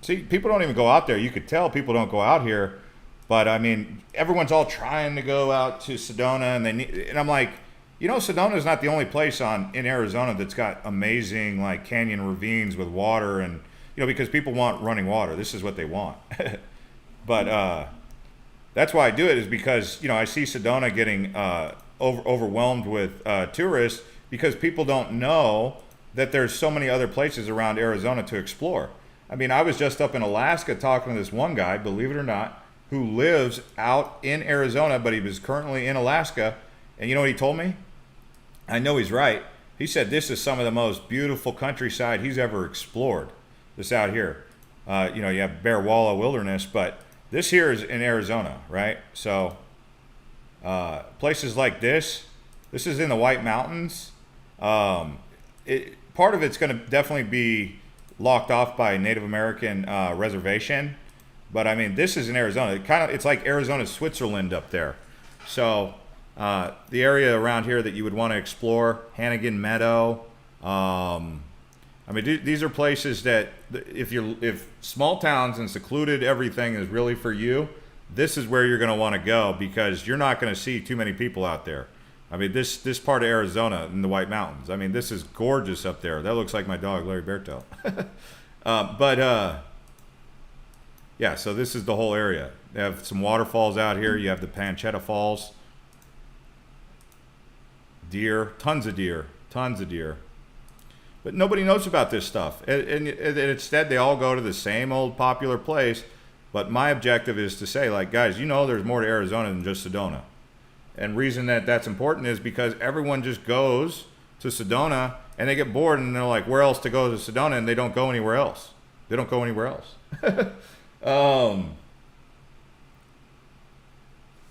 See, people don't even go out there. You could tell people don't go out here. But I mean, everyone's all trying to go out to Sedona, and I'm like, you know, Sedona is not the only place in Arizona that's got amazing like canyon ravines with water, and you know, because people want running water. This is what they want. But that's why I do it, is because, you know, I see Sedona getting overwhelmed with tourists, because people don't know that there's so many other places around Arizona to explore. I mean, I was just up in Alaska talking to this one guy, believe it or not, who lives out in Arizona, but he was currently in Alaska. And you know what he told me? I know he's right. He said this is some of the most beautiful countryside he's ever explored. This out here. You know, you have Bear Walla Wilderness, but this here is in Arizona, right? So places like this is in the White Mountains. Part of it's going to definitely be locked off by Native American reservation. But I mean, this is in Arizona. It's like Arizona, Switzerland up there. So the area around here that you would want to explore, Hannigan Meadow. I mean, these are places that if small towns and secluded everything is really for you, this is where you're going to want to go, because you're not going to see too many people out there. I mean, this part of Arizona in the White Mountains, I mean, this is gorgeous up there. That looks like my dog, Larry Berto. Yeah, so this is the whole area. They have some waterfalls out here. You have the Panchetta Falls. Deer, tons of deer. But nobody knows about this stuff. And instead, they all go to the same old popular place. But my objective is to say, like, guys, you know there's more to Arizona than just Sedona. And reason that's important is because everyone just goes to Sedona and they get bored and they're like, where else to go to Sedona? And they don't go anywhere else.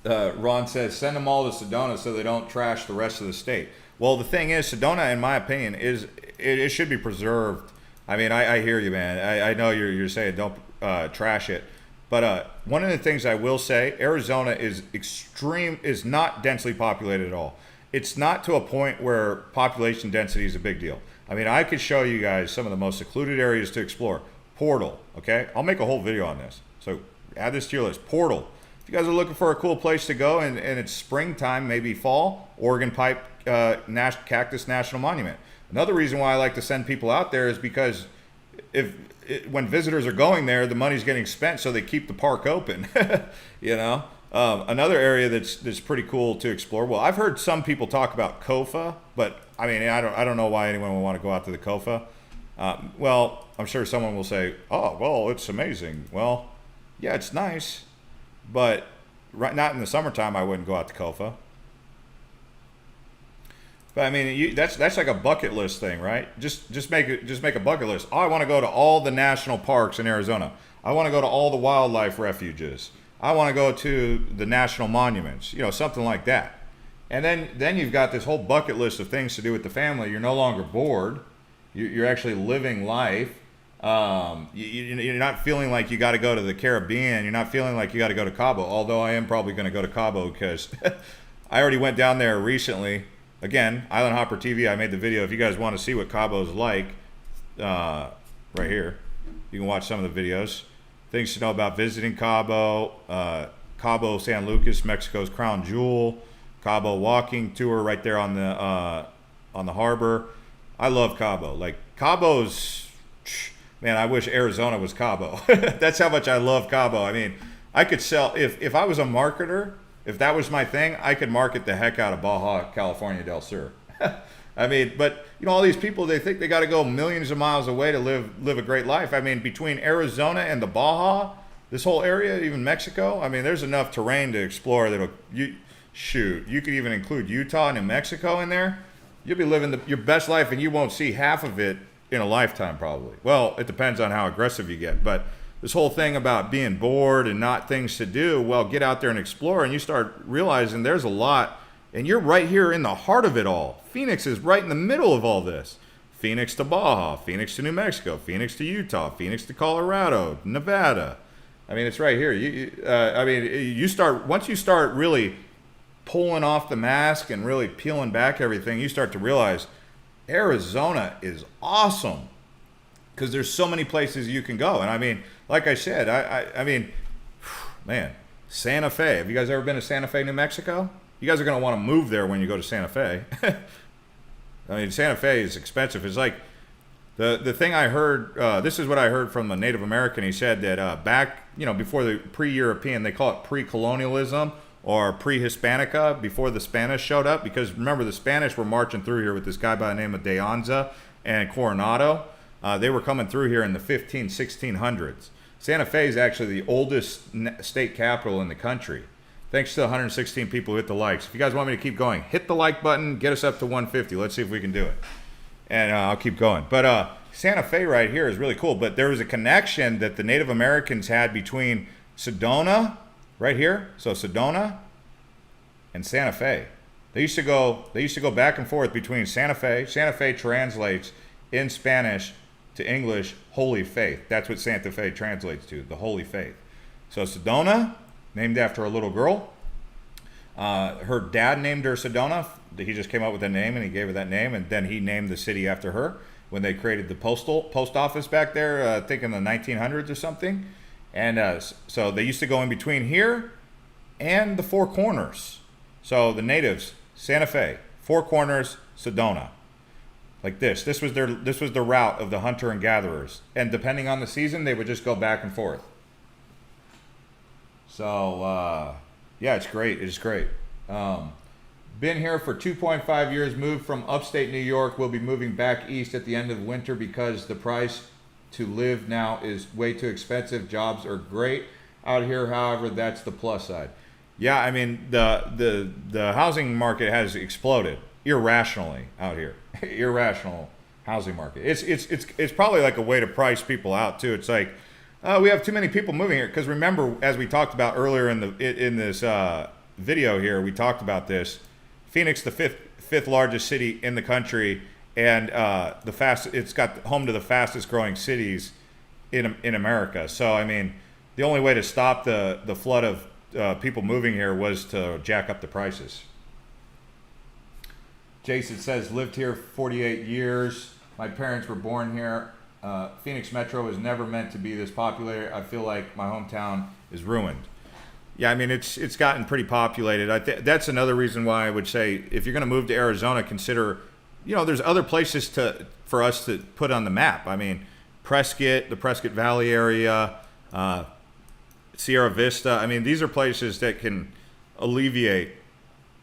Ron says, send them all to Sedona so they don't trash the rest of the state. Well, the thing is, Sedona, in my opinion, it should be preserved. I mean, I hear you, man. I know you're saying don't trash it. But one of the things I will say, Arizona is not densely populated at all. It's not to a point where population density is a big deal. I mean, I could show you guys some of the most secluded areas to explore. Portal, okay? I'll make a whole video on this. So add this to your list. Portal. If you guys are looking for a cool place to go and it's springtime, maybe fall, Oregon Pipe Cactus National Monument. Another reason why I like to send people out there is because when visitors are going there, the money's getting spent, so they keep the park open. You know, another area that's pretty cool to explore. Well, I've heard some people talk about Kofa, but I mean, I don't know why anyone would want to go out to the Kofa. Well, I'm sure someone will say, "Oh, well, it's amazing." Well, yeah, it's nice, but not in the summertime. I wouldn't go out to Kofa. But I mean, that's like a bucket list thing, right? Just make a bucket list. Oh, I want to go to all the national parks in Arizona. I want to go to all the wildlife refuges. I want to go to the national monuments. You know, something like that. And then you've got this whole bucket list of things to do with the family. You're no longer bored. You're actually living life. You're not feeling like you got to go to the Caribbean. You're not feeling like you got to go to Cabo. Although I am probably going to go to Cabo because I already went down there recently. Again, Island Hopper TV, I made the video. If you guys want to see what Cabo's like, right here, you can watch some of the videos. Things to know about visiting Cabo, Cabo San Lucas, Mexico's crown jewel, Cabo walking tour right there on the harbor. I love Cabo. Like, Cabo's, man, I wish Arizona was Cabo. That's how much I love Cabo. I mean, I could sell, if I was a marketer, if that was my thing, I could market the heck out of Baja California del Sur. I mean, but you know, all these people, they think they got to go millions of miles away to live a great life. I mean, between Arizona and the Baja, this whole area, even Mexico, I mean, there's enough terrain to explore that'll you could even include Utah and New Mexico in there. You'll be living your best life, and you won't see half of it in a lifetime, probably. Well, it depends on how aggressive you get, but this whole thing about being bored and not things to do, well, get out there and explore, and you start realizing there's a lot, and you're right here in the heart of it all. Phoenix is right in the middle of all this. Phoenix to Baja, Phoenix to New Mexico, Phoenix to Utah, Phoenix to Colorado, Nevada. I mean, it's right here. Once you start really pulling off the mask and really peeling back everything, you start to realize Arizona is awesome because there's so many places you can go. And I mean, like I said, I mean, man, Santa Fe. Have you guys ever been to Santa Fe, New Mexico? You guys are going to want to move there when you go to Santa Fe. I mean, Santa Fe is expensive. It's like the thing I heard, this is what I heard from a Native American. He said that back, you know, before the pre-European, they call it PreColonialism or pre-Hispanica, before the Spanish showed up. Because remember, the Spanish were marching through here with this guy by the name of De Anza and Coronado. They were coming through here in the 1600s. Santa Fe is actually the oldest state capital in the country. Thanks to the 116 people who hit the likes. If you guys want me to keep going, hit the like button, get us up to 150. Let's see if we can do it. And I'll keep going. But Santa Fe right here is really cool. But there was a connection that the Native Americans had between Sedona, right here, so Sedona and Santa Fe. They used to go back and forth between Santa Fe. Santa Fe translates in Spanish to English, holy faith. That's what Santa Fe translates to, the holy faith. So Sedona, named after a little girl. Her dad named her Sedona. He just came up with a name and he gave her that name, and then he named the city after her when they created the post office back there, I think in the 1900s or something. And so they used to go in between here and the Four Corners. So the natives, Santa Fe, Four Corners, Sedona. Like this. This was the route of the hunter and gatherers. And depending on the season, they would just go back and forth. So, yeah, it's great. It's great. Been here for 2.5 years, moved from upstate New York. We'll be moving back east at the end of winter because the price to live now is way too expensive. Jobs are great out here. However, that's the plus side. Yeah, I mean, the housing market has exploded irrationally out here. Irrational housing market. It's probably like a way to price people out too. It's like, we have too many people moving here. Because remember, as we talked about earlier in this video here, we talked about this. Phoenix, the fifth largest city in the country, and it's got home to the fastest growing cities in America. So I mean, the only way to stop the flood of people moving here was to jack up the prices. Jason says, lived here 48 years. My parents were born here. Phoenix Metro was never meant to be this popular. I feel like my hometown is ruined. Yeah, I mean, it's gotten pretty populated. That's another reason why I would say if you're going to move to Arizona, consider, you know, there's other places for us to put on the map. I mean, Prescott, the Prescott Valley area, Sierra Vista. I mean, these are places that can alleviate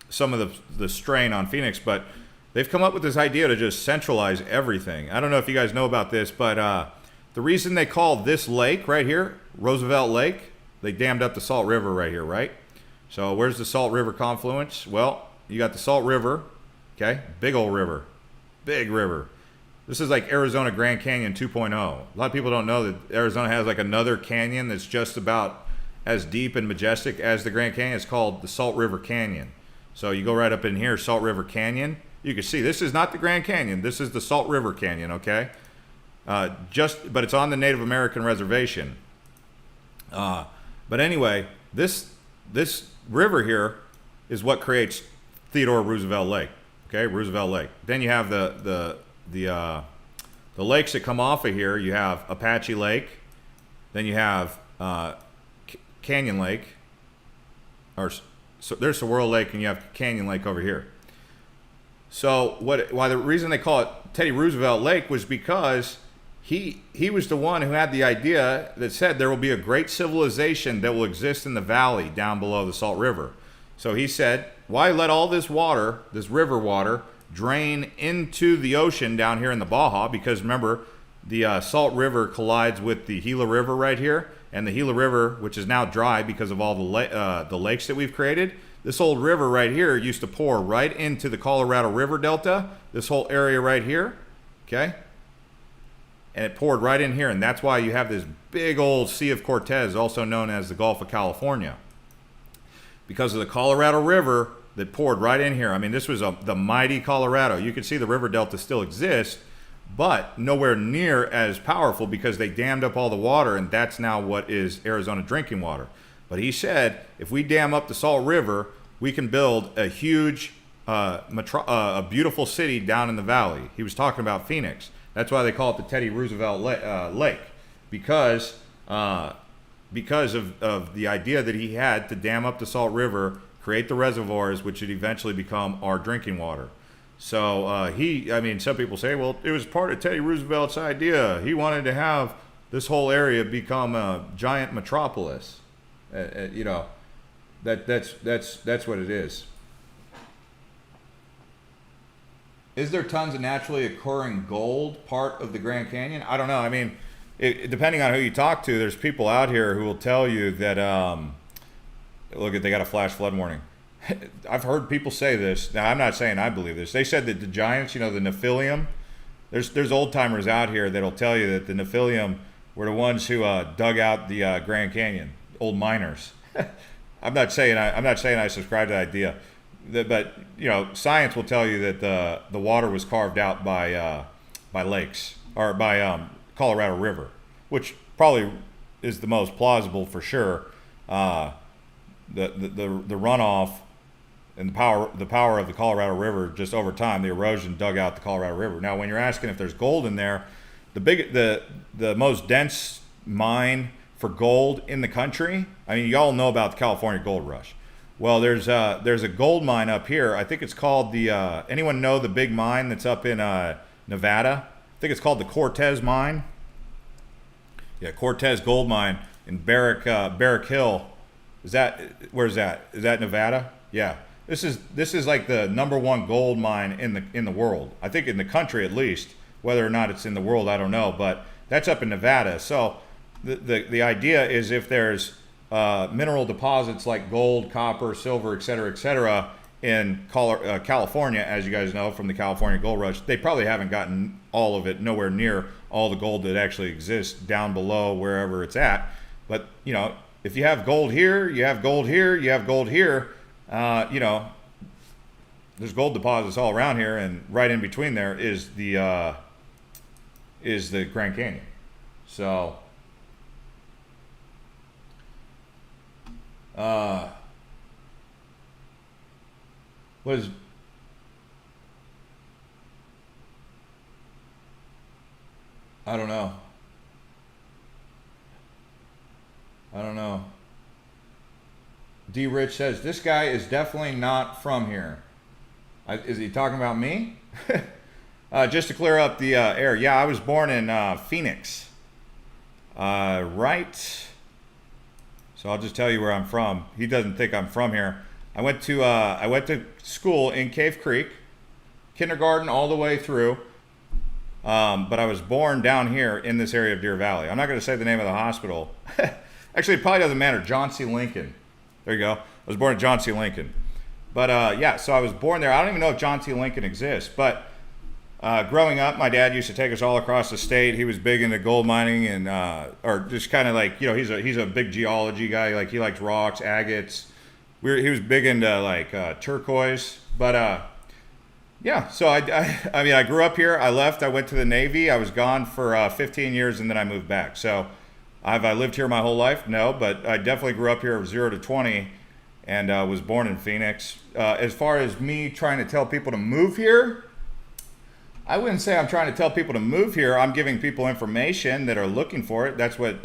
some of the strain on Phoenix, but they've come up with this idea to just centralize everything. I don't know if you guys know about this, but the reason they call this lake right here, Roosevelt Lake, they dammed up the Salt River right here, right? So where's the Salt River confluence? Well, you got the Salt River, okay? Big old river, big river. This is like Arizona Grand Canyon 2.0. A lot of people don't know that Arizona has like another canyon that's just about as deep and majestic as the Grand Canyon. It's called the Salt River Canyon. So you go right up in here, Salt River Canyon. You can see this is not the Grand Canyon. This is the Salt River Canyon, okay? But it's on the Native American reservation. But anyway, this river here is what creates Theodore Roosevelt Lake, okay? Roosevelt Lake. Then you have the lakes that come off of here. You have Apache Lake. Then you have Canyon Lake. So there's Saguaro Lake, and you have Canyon Lake over here. So why the reason they call it Teddy Roosevelt Lake was because he was the one who had the idea that said there will be a great civilization that will exist in the valley down below the Salt River. So he said, why let all this water, this river water, drain into the ocean down here in the Baja, because remember, the Salt River collides with the Gila River right here, and the Gila River, which is now dry because of all the lakes that we've created. This old river right here used to pour right into the Colorado River Delta, this whole area right here, okay? And it poured right in here, and that's why you have this big old Sea of Cortez, also known as the Gulf of California. Because of the Colorado River that poured right in here. I mean, this was the mighty Colorado. You can see the river delta still exists, but nowhere near as powerful because they dammed up all the water, and that's now what is Arizona drinking water. But he said, if we dam up the Salt River, we can build a huge, a beautiful city down in the valley. He was talking about Phoenix. That's why they call it the Teddy Roosevelt Lake, because of the idea that he had to dam up the Salt River, create the reservoirs, which would eventually become our drinking water. So I mean, some people say, well, it was part of Teddy Roosevelt's idea. He wanted to have this whole area become a giant metropolis. You know, that's what it is. Is there tons of naturally occurring gold part of the Grand Canyon? I don't know. I mean, depending on who you talk to, there's people out here who will tell you that, look, they got a flash flood warning. I've heard people say this. Now, I'm not saying I believe this. They said that the giants, you know, the Nephilim, there's old timers out here that'll tell you that the Nephilim were the ones who dug out the Grand Canyon, old miners. I'm not saying I subscribe to the idea, but you know, science will tell you that the water was carved out by lakes, or by Colorado River, which probably is the most plausible for sure. The runoff and the power of the Colorado River, just over time, the erosion dug out the Colorado River. Now, when you're asking if there's gold in there, the most dense mine for gold in the country, I mean, you all know about the California gold rush. Well, there's a gold mine up here. I think it's called anyone know the big mine that's up in Nevada? I think it's called the Cortez mine. Yeah, Cortez gold mine in Barrack Hill. Where's that? Is that Nevada? Yeah. This is like the #1 gold mine in the world. I think in the country at least. Whether or not it's in the world, I don't know. But that's up in Nevada. So the idea is if there's mineral deposits like gold, copper, silver, et cetera, in California, as you guys know from the California gold rush, they probably haven't gotten all of it, nowhere near all the gold that actually exists down below wherever it's at. But you know, if you have gold here, you have gold here, you have gold here, you know, there's gold deposits all around here, and right in between there is the Grand Canyon. So what is I don't know. D. Rich says, this guy is definitely not from here. Is he talking about me? Just to clear up the air. Yeah, I was born in Phoenix. Right. So I'll just tell you where I'm from. He doesn't think I'm from here. I went to school in Cave Creek, kindergarten all the way through. But I was born down here in this area of Deer Valley. I'm not going to say the name of the hospital. Actually, it probably doesn't matter. John C. Lincoln. There you go. I was born at John C. Lincoln. But yeah, so I was born there. I don't even know if John C. Lincoln exists. But growing up, my dad used to take us all across the state. He was big into gold mining and, or just kind of like, you know, he's a big geology guy. Like he likes rocks, agates. He was big into like turquoise. But yeah, so I mean, I grew up here. I left. I went to the Navy. I was gone for 15 years, and then I moved back. So have I lived here my whole life? No, but I definitely grew up here 0 to 20 and was born in Phoenix. As far as me trying to tell people to move here, I wouldn't say I'm trying to tell people to move here. I'm giving people information that are looking for it. That's what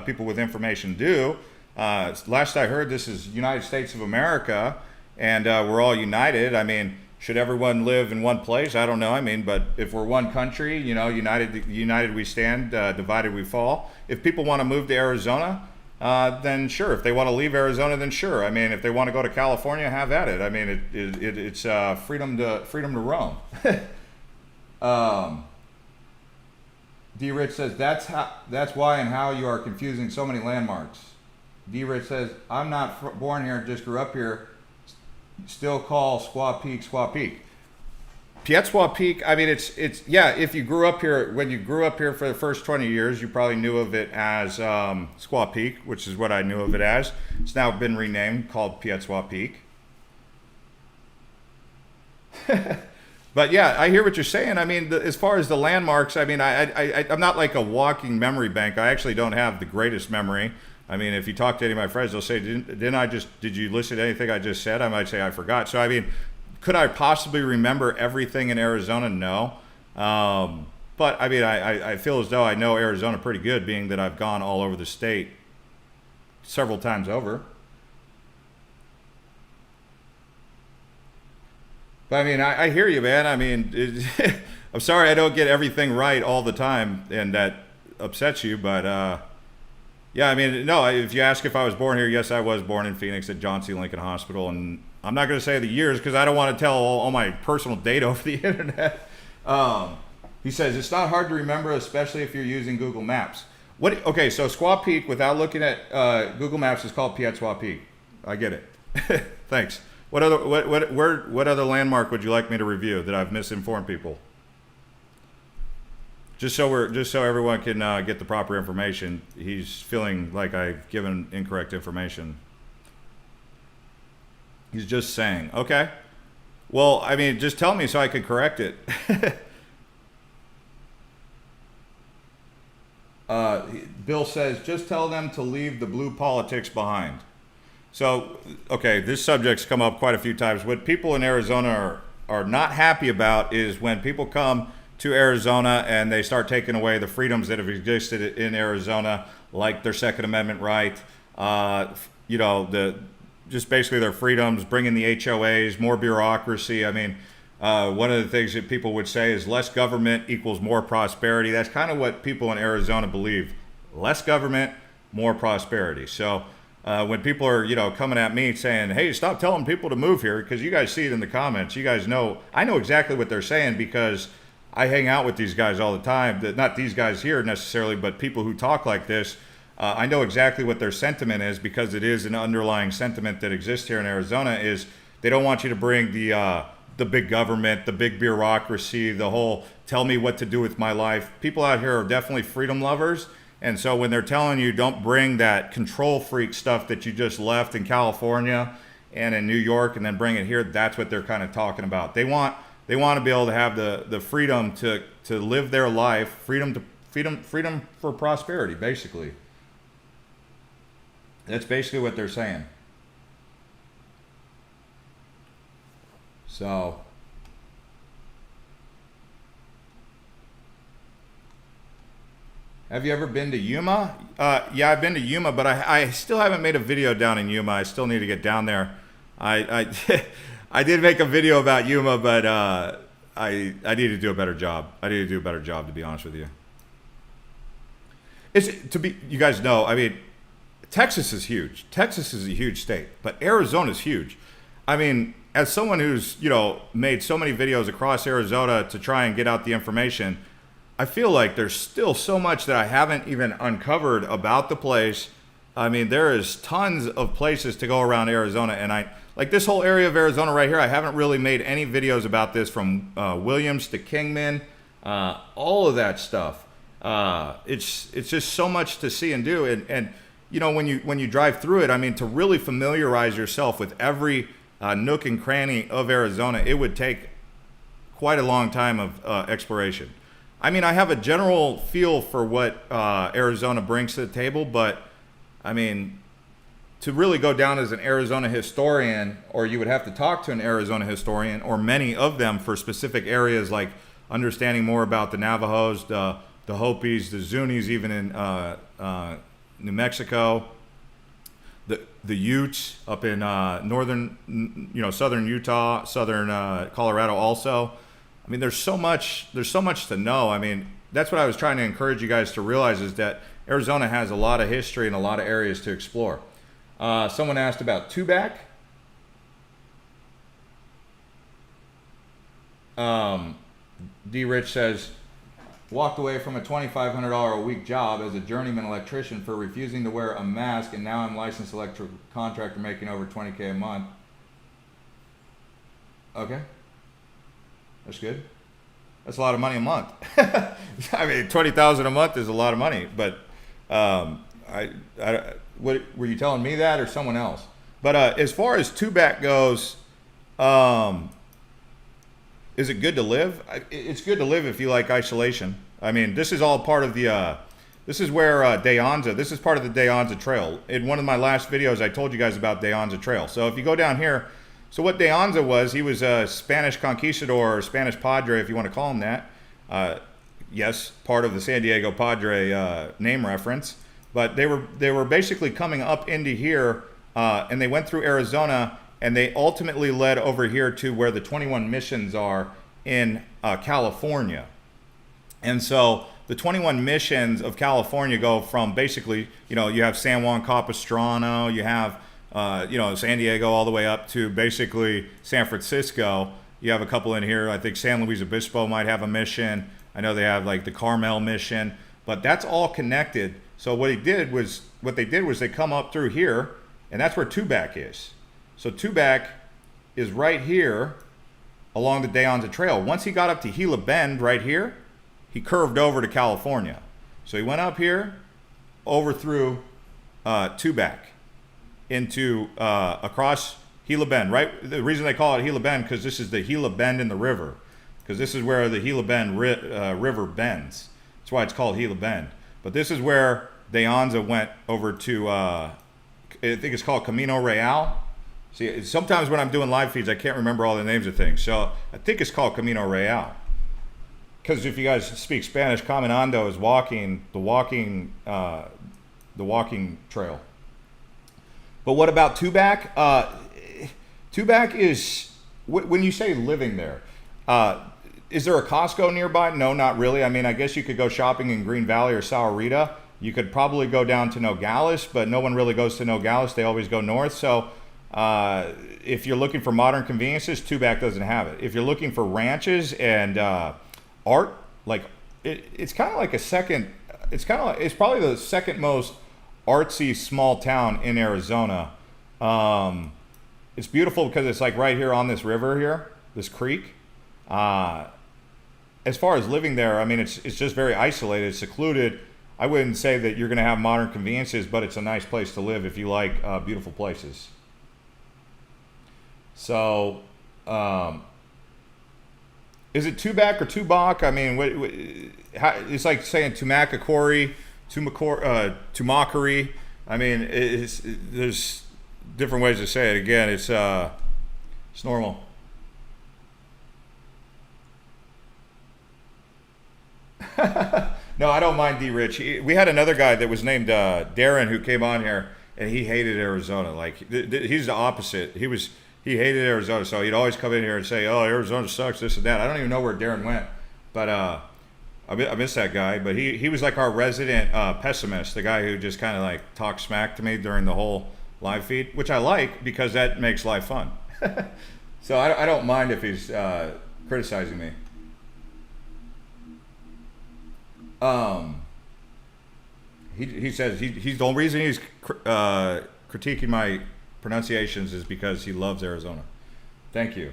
people with information do. Last I heard, this is United States of America, and we're all united. I mean, should everyone live in one place? I don't know. I mean, but if we're one country, you know, united we stand, divided we fall. If people want to move to Arizona, then sure. If they want to leave Arizona, then sure. I mean, if they want to go to California, have at it. I mean, it's freedom to roam. D. Rich says that's why and how you are confusing so many landmarks. D. Rich says I'm not born here, just grew up here. Still call Squaw Peak Squaw Peak. Squaw Peak. I mean, it's yeah. If you grew up here, when you grew up here for the first 20 years, you probably knew of it as Squaw Peak, which is what I knew of it as. It's now been renamed, called Squaw Peak. But yeah, I hear what you're saying. I mean, as far as the landmarks, I mean, I'm not like a walking memory bank. I actually don't have the greatest memory. I mean, if you talk to any of my friends, they'll say, did you listen to anything I just said? I might say I forgot. So, I mean, could I possibly remember everything in Arizona? No. But, I mean, I feel as though I know Arizona pretty good, being that I've gone all over the state several times over. But, I mean, I hear you, man. I mean, I'm sorry I don't get everything right all the time, and that upsets you, but yeah, I mean, no, if you ask if I was born here, yes, I was born in Phoenix at John C. Lincoln Hospital, and I'm not going to say the years because I don't want to tell all my personal data over the internet. He says, it's not hard to remember, especially if you're using Google Maps. Okay, so Squaw Peak, without looking at Google Maps, is called Squaw Peak. I get it. Thanks. What other landmark would you like me to review that I've misinformed people? Just so everyone can get the proper information. He's feeling like I've given incorrect information. He's just saying, okay. Well, I mean, just tell me so I could correct it. Bill says, just tell them to leave the blue politics behind. So, okay, this subject's come up quite a few times. What people in Arizona are not happy about is when people come to Arizona and they start taking away the freedoms that have existed in Arizona, like their Second Amendment right, you know, just basically their freedoms, bringing the HOAs, more bureaucracy. I mean, one of the things that people would say is less government equals more prosperity. That's kind of what people in Arizona believe. Less government, more prosperity. So when people are, you know, coming at me saying, hey, stop telling people to move here, because you guys see it in the comments. You guys know, I know exactly what they're saying because I hang out with these guys all the time. Not these guys here necessarily, but people who talk like this. I know exactly what their sentiment is, because it is an underlying sentiment that exists here in Arizona. Is they don't want you to bring the big government, the big bureaucracy, the whole tell me what to do with my life. People out here are definitely freedom lovers. And so when they're telling you don't bring that control freak stuff that you just left in California and in New York and then bring it here, that's what they're kind of talking about. They want to be able to have the freedom to live their life, freedom for prosperity, basically. That's basically what they're saying. So have you ever been to Yuma? Yeah, I've been to Yuma, but I still haven't made a video down in Yuma. I still need to get down there. I did make a video about Yuma, but I need to do a better job. I need to do a better job, to be honest with you. You guys know, I mean, Texas is huge. Texas is a huge state, but Arizona's huge. I mean, as someone who's, you know, made so many videos across Arizona to try and get out the information, I feel like there's still so much that I haven't even uncovered about the place. I mean, there is tons of places to go around Arizona, and like this whole area of Arizona right here, I haven't really made any videos about this, from Williams to Kingman, all of that stuff. It's just so much to see and do, and you know, when you drive through it, I mean, to really familiarize yourself with every nook and cranny of Arizona, it would take quite a long time of exploration. I mean, I have a general feel for what Arizona brings to the table, but I mean, to really go down as an Arizona historian, or you would have to talk to an Arizona historian, or many of them, for specific areas like understanding more about the Navajos, the Hopis, the Zunis, even in New Mexico, the Utes up in northern, you know, southern Utah, southern Colorado also. I mean, there's so much to know. I mean, that's what I was trying to encourage you guys to realize, is that Arizona has a lot of history and a lot of areas to explore. Someone asked about Tubac. D. Rich says, walked away from a $2,500 a week job as a journeyman electrician for refusing to wear a mask, and now I'm licensed electrical contractor making over $20K a month. Okay, that's good. That's a lot of money a month. I mean, $20,000 a month is a lot of money. But what were you telling me that or someone else? But as far as Tubac goes, is it good to live? It's good to live if you like isolation. I mean, this is all part of the. This is where De Anza. This is part of the De Anza Trail. In one of my last videos, I told you guys about De Anza Trail. So if you go down here. So what De Anza was, he was a Spanish conquistador, or Spanish padre, if you want to call him that. Yes, part of the San Diego Padre name reference. But they were basically coming up into here, and they went through Arizona, and they ultimately led over here to where the 21 missions are in California. And so the 21 missions of California go from basically, you know, you have San Juan Capistrano, you have San Diego, all the way up to basically San Francisco. You have a couple in here. I think San Luis Obispo might have a mission. I know they have like the Carmel mission, but that's all connected. So what they did was they come up through here, and that's where Tubac is. So Tubac is right here along the De Anza Trail. Once he got up to Gila Bend right here, he curved over to California. So he went up here, over through Tubac, into across Gila Bend, right? The reason they call it Gila Bend, because this is the Gila Bend in the river, because this is where the Gila Bend river bends. That's why it's called Gila Bend. But this is where De Anza went over to, I think it's called Camino Real. See, sometimes when I'm doing live feeds, I can't remember all the names of things. So I think it's called Camino Real. Because if you guys speak Spanish, caminando is walking, the walking trail. But what about Tubac? Tubac is, when you say living there, is there a Costco nearby? No, not really. I mean, I guess you could go shopping in Green Valley or Sahuarita. You could probably go down to Nogales, but no one really goes to Nogales. They always go north. So if you're looking for modern conveniences, Tubac doesn't have it. If you're looking for ranches and art, like it's kind of like a second. It's probably the second most artsy small town in Arizona. It's beautiful because it's like right here on this river here, this creek. As far as living there, I mean, it's just very isolated, secluded. I wouldn't say that you're going to have modern conveniences, but it's a nice place to live if you like beautiful places. So, is it Tubac or Tubac? I mean, it's like saying Tumacacori, Tumakari. I mean, there's different ways to say it. Again, it's normal. No, I don't mind D. Rich. We had another guy that was named Darren who came on here, and he hated Arizona. Like he's the opposite. He hated Arizona, so he'd always come in here and say, "Oh, Arizona sucks, this and that." I don't even know where Darren went, but I miss that guy. But he was like our resident pessimist, the guy who just kind of like talked smack to me during the whole live feed, which I like because that makes life fun. So I don't mind if he's criticizing me. He says he's the only reason he's critiquing my pronunciations is because he loves Arizona. Thank you.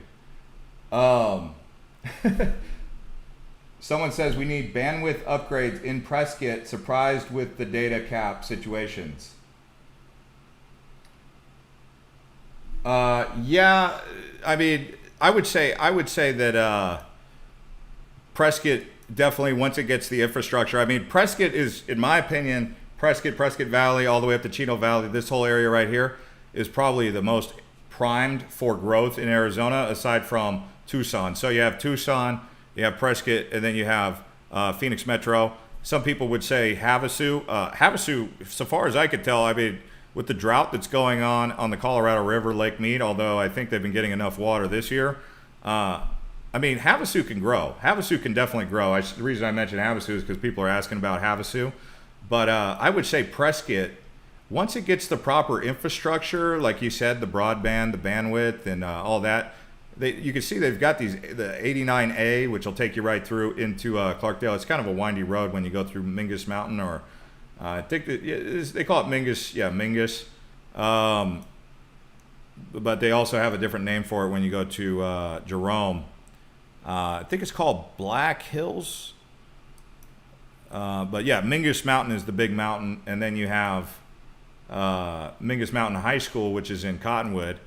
Someone says we need bandwidth upgrades in Prescott. Surprised with the data cap situations. Yeah, I mean, I would say that Prescott definitely, once it gets the infrastructure. I mean, Prescott is, in my opinion, Prescott Valley, all the way up to Chino Valley, this whole area right here is probably the most primed for growth in Arizona, aside from Tucson. So you have Tucson, you have Prescott, and then you have Phoenix Metro. Some people would say Havasu. Havasu, so far as I could tell, I mean, with the drought that's going on the Colorado River, Lake Mead, although I think they've been getting enough water this year, I mean, Havasu can grow. Havasu can definitely grow. The reason I mentioned Havasu is because people are asking about Havasu. But I would say Prescott, once it gets the proper infrastructure, like you said, the broadband, the bandwidth, and all that, you can see they've got the 89A, which will take you right through into Clarkdale. It's kind of a windy road when you go through Mingus Mountain, or I think they call it Mingus. Yeah, Mingus. But they also have a different name for it when you go to Jerome. I think it's called Black Hills. But yeah, Mingus Mountain is the big mountain, and then you have Mingus Mountain High School, which is in Cottonwood.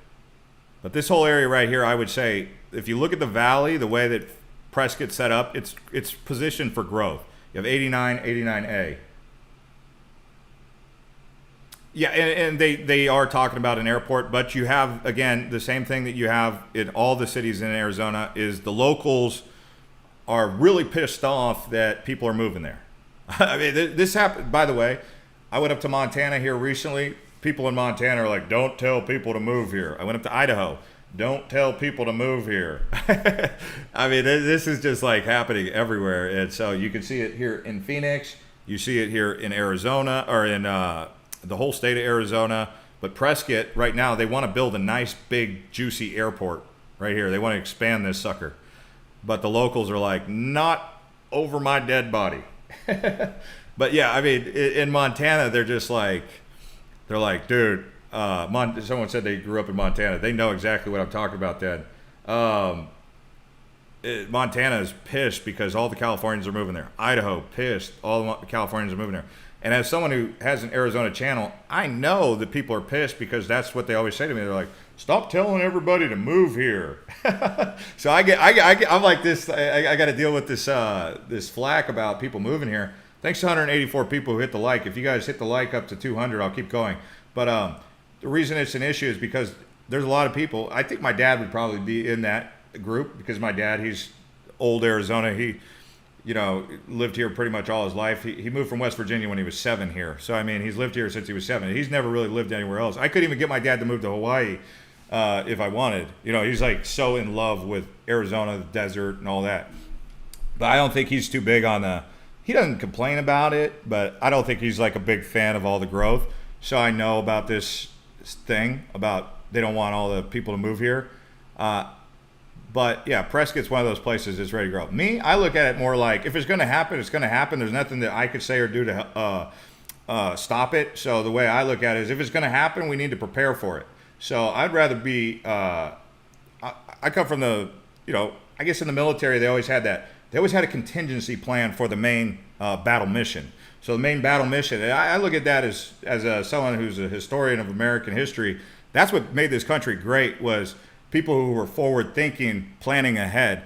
But this whole area right here, I would say, if you look at the valley, the way that Prescott's set up, it's positioned for growth. You have 89, 89A. Yeah, and they are talking about an airport, but you have, again, the same thing that you have in all the cities in Arizona is the locals are really pissed off that people are moving there. I mean, this happened, by the way, I went up to Montana here recently. People in Montana are like, don't tell people to move here. I went up to Idaho. Don't tell people to move here. I mean, this is just like happening everywhere. And so you can see it here in Phoenix. You see it here in Arizona, or in the whole state of Arizona. But Prescott, right now, they want to build a nice, big, juicy airport right here. They want to expand this sucker. But the locals are like, not over my dead body. But yeah, I mean, in Montana, they're just like, dude, someone said they grew up in Montana. They know exactly what I'm talking about then. Montana is pissed because all the Californians are moving there. Idaho, pissed. All the Californians are moving there. And as someone who has an Arizona channel, I know that people are pissed because that's what they always say to me. They're like, stop telling everybody to move here. So I'm like this. I got to deal with this flack about people moving here. Thanks to 184 people who hit the like. If you guys hit the like up to 200, I'll keep going. But the reason it's an issue is because there's a lot of people. I think my dad would probably be in that group because my dad, he's old Arizona. He, lived here pretty much all his life. He moved from West Virginia when he was 7 here. So, I mean, he's lived here since he was 7. He's never really lived anywhere else. I couldn't even get my dad to move to Hawaii if I wanted. He's like so in love with Arizona, the desert, and all that. But I don't think he's too big on he doesn't complain about it, but I don't think he's like a big fan of all the growth. So I know about this thing about they don't want all the people to move here. But yeah, Prescott's one of those places that's ready to grow. Me, I look at it more like if it's going to happen, it's going to happen. There's nothing that I could say or do to stop it. So the way I look at it is if it's going to happen, we need to prepare for it. So I'd rather be, I come from I guess in the military, they always had that. They always had a contingency plan for the main battle mission. So the main battle mission, I look at that as someone who's a historian of American history. That's what made this country great was people who were forward thinking, planning ahead.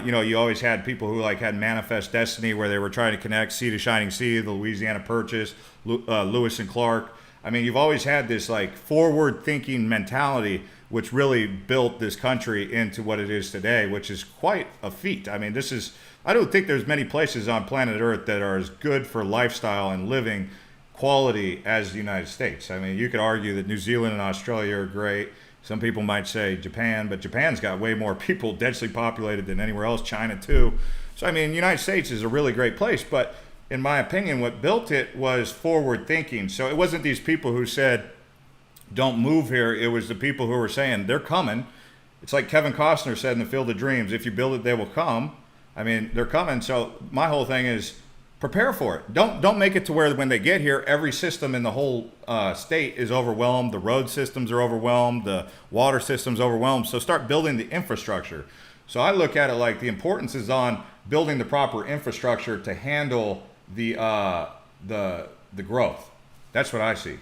You always had people who had Manifest Destiny where they were trying to connect Sea to Shining Sea, the Louisiana Purchase, Lewis and Clark. I mean, you've always had this forward thinking mentality, which really built this country into what it is today, which is quite a feat. I mean, I don't think there's many places on planet Earth that are as good for lifestyle and living quality as the United States. I mean, you could argue that New Zealand and Australia are great. Some people might say Japan, but Japan's got way more people densely populated than anywhere else, China too. So, I mean, the United States is a really great place, but in my opinion, what built it was forward thinking. So it wasn't these people who said, don't move here. It was the people who were saying, they're coming. It's like Kevin Costner said in The Field of Dreams, if you build it, they will come. I mean, they're coming. So my whole thing is prepare for it. Don't make it to where when they get here, every system in the whole state is overwhelmed. The road systems are overwhelmed. The water system's overwhelmed. So start building the infrastructure. So I look at it like the importance is on building the proper infrastructure to handle the growth. That's what I see.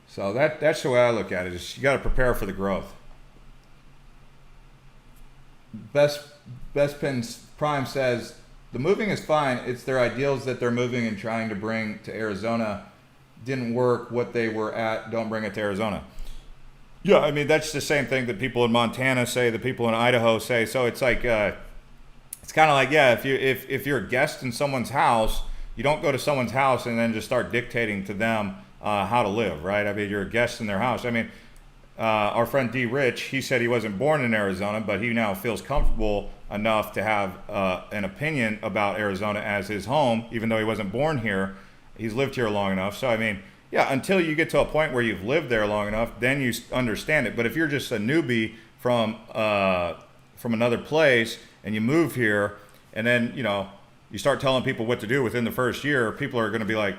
So that's the way I look at it. Is you got to prepare for the growth. Best Pins Prime says the moving is fine. It's their ideals that they're moving and trying to bring to Arizona didn't work. What they were at, don't bring it to Arizona. Yeah, I mean that's the same thing that people in Montana say, the people in Idaho say. So it's like it's kind of like if you're a guest in someone's house, you don't go to someone's house and then just start dictating to them how to live, right? I mean, you're a guest in their house. I mean, our friend D. Rich, he said he wasn't born in Arizona, but he now feels comfortable enough to have an opinion about Arizona as his home, even though he wasn't born here. He's lived here long enough. So, I mean, yeah, until you get to a point where you've lived there long enough, then you understand it. But if you're just a newbie from another place and you move here and then, you start telling people what to do within the first year, people are going to be like,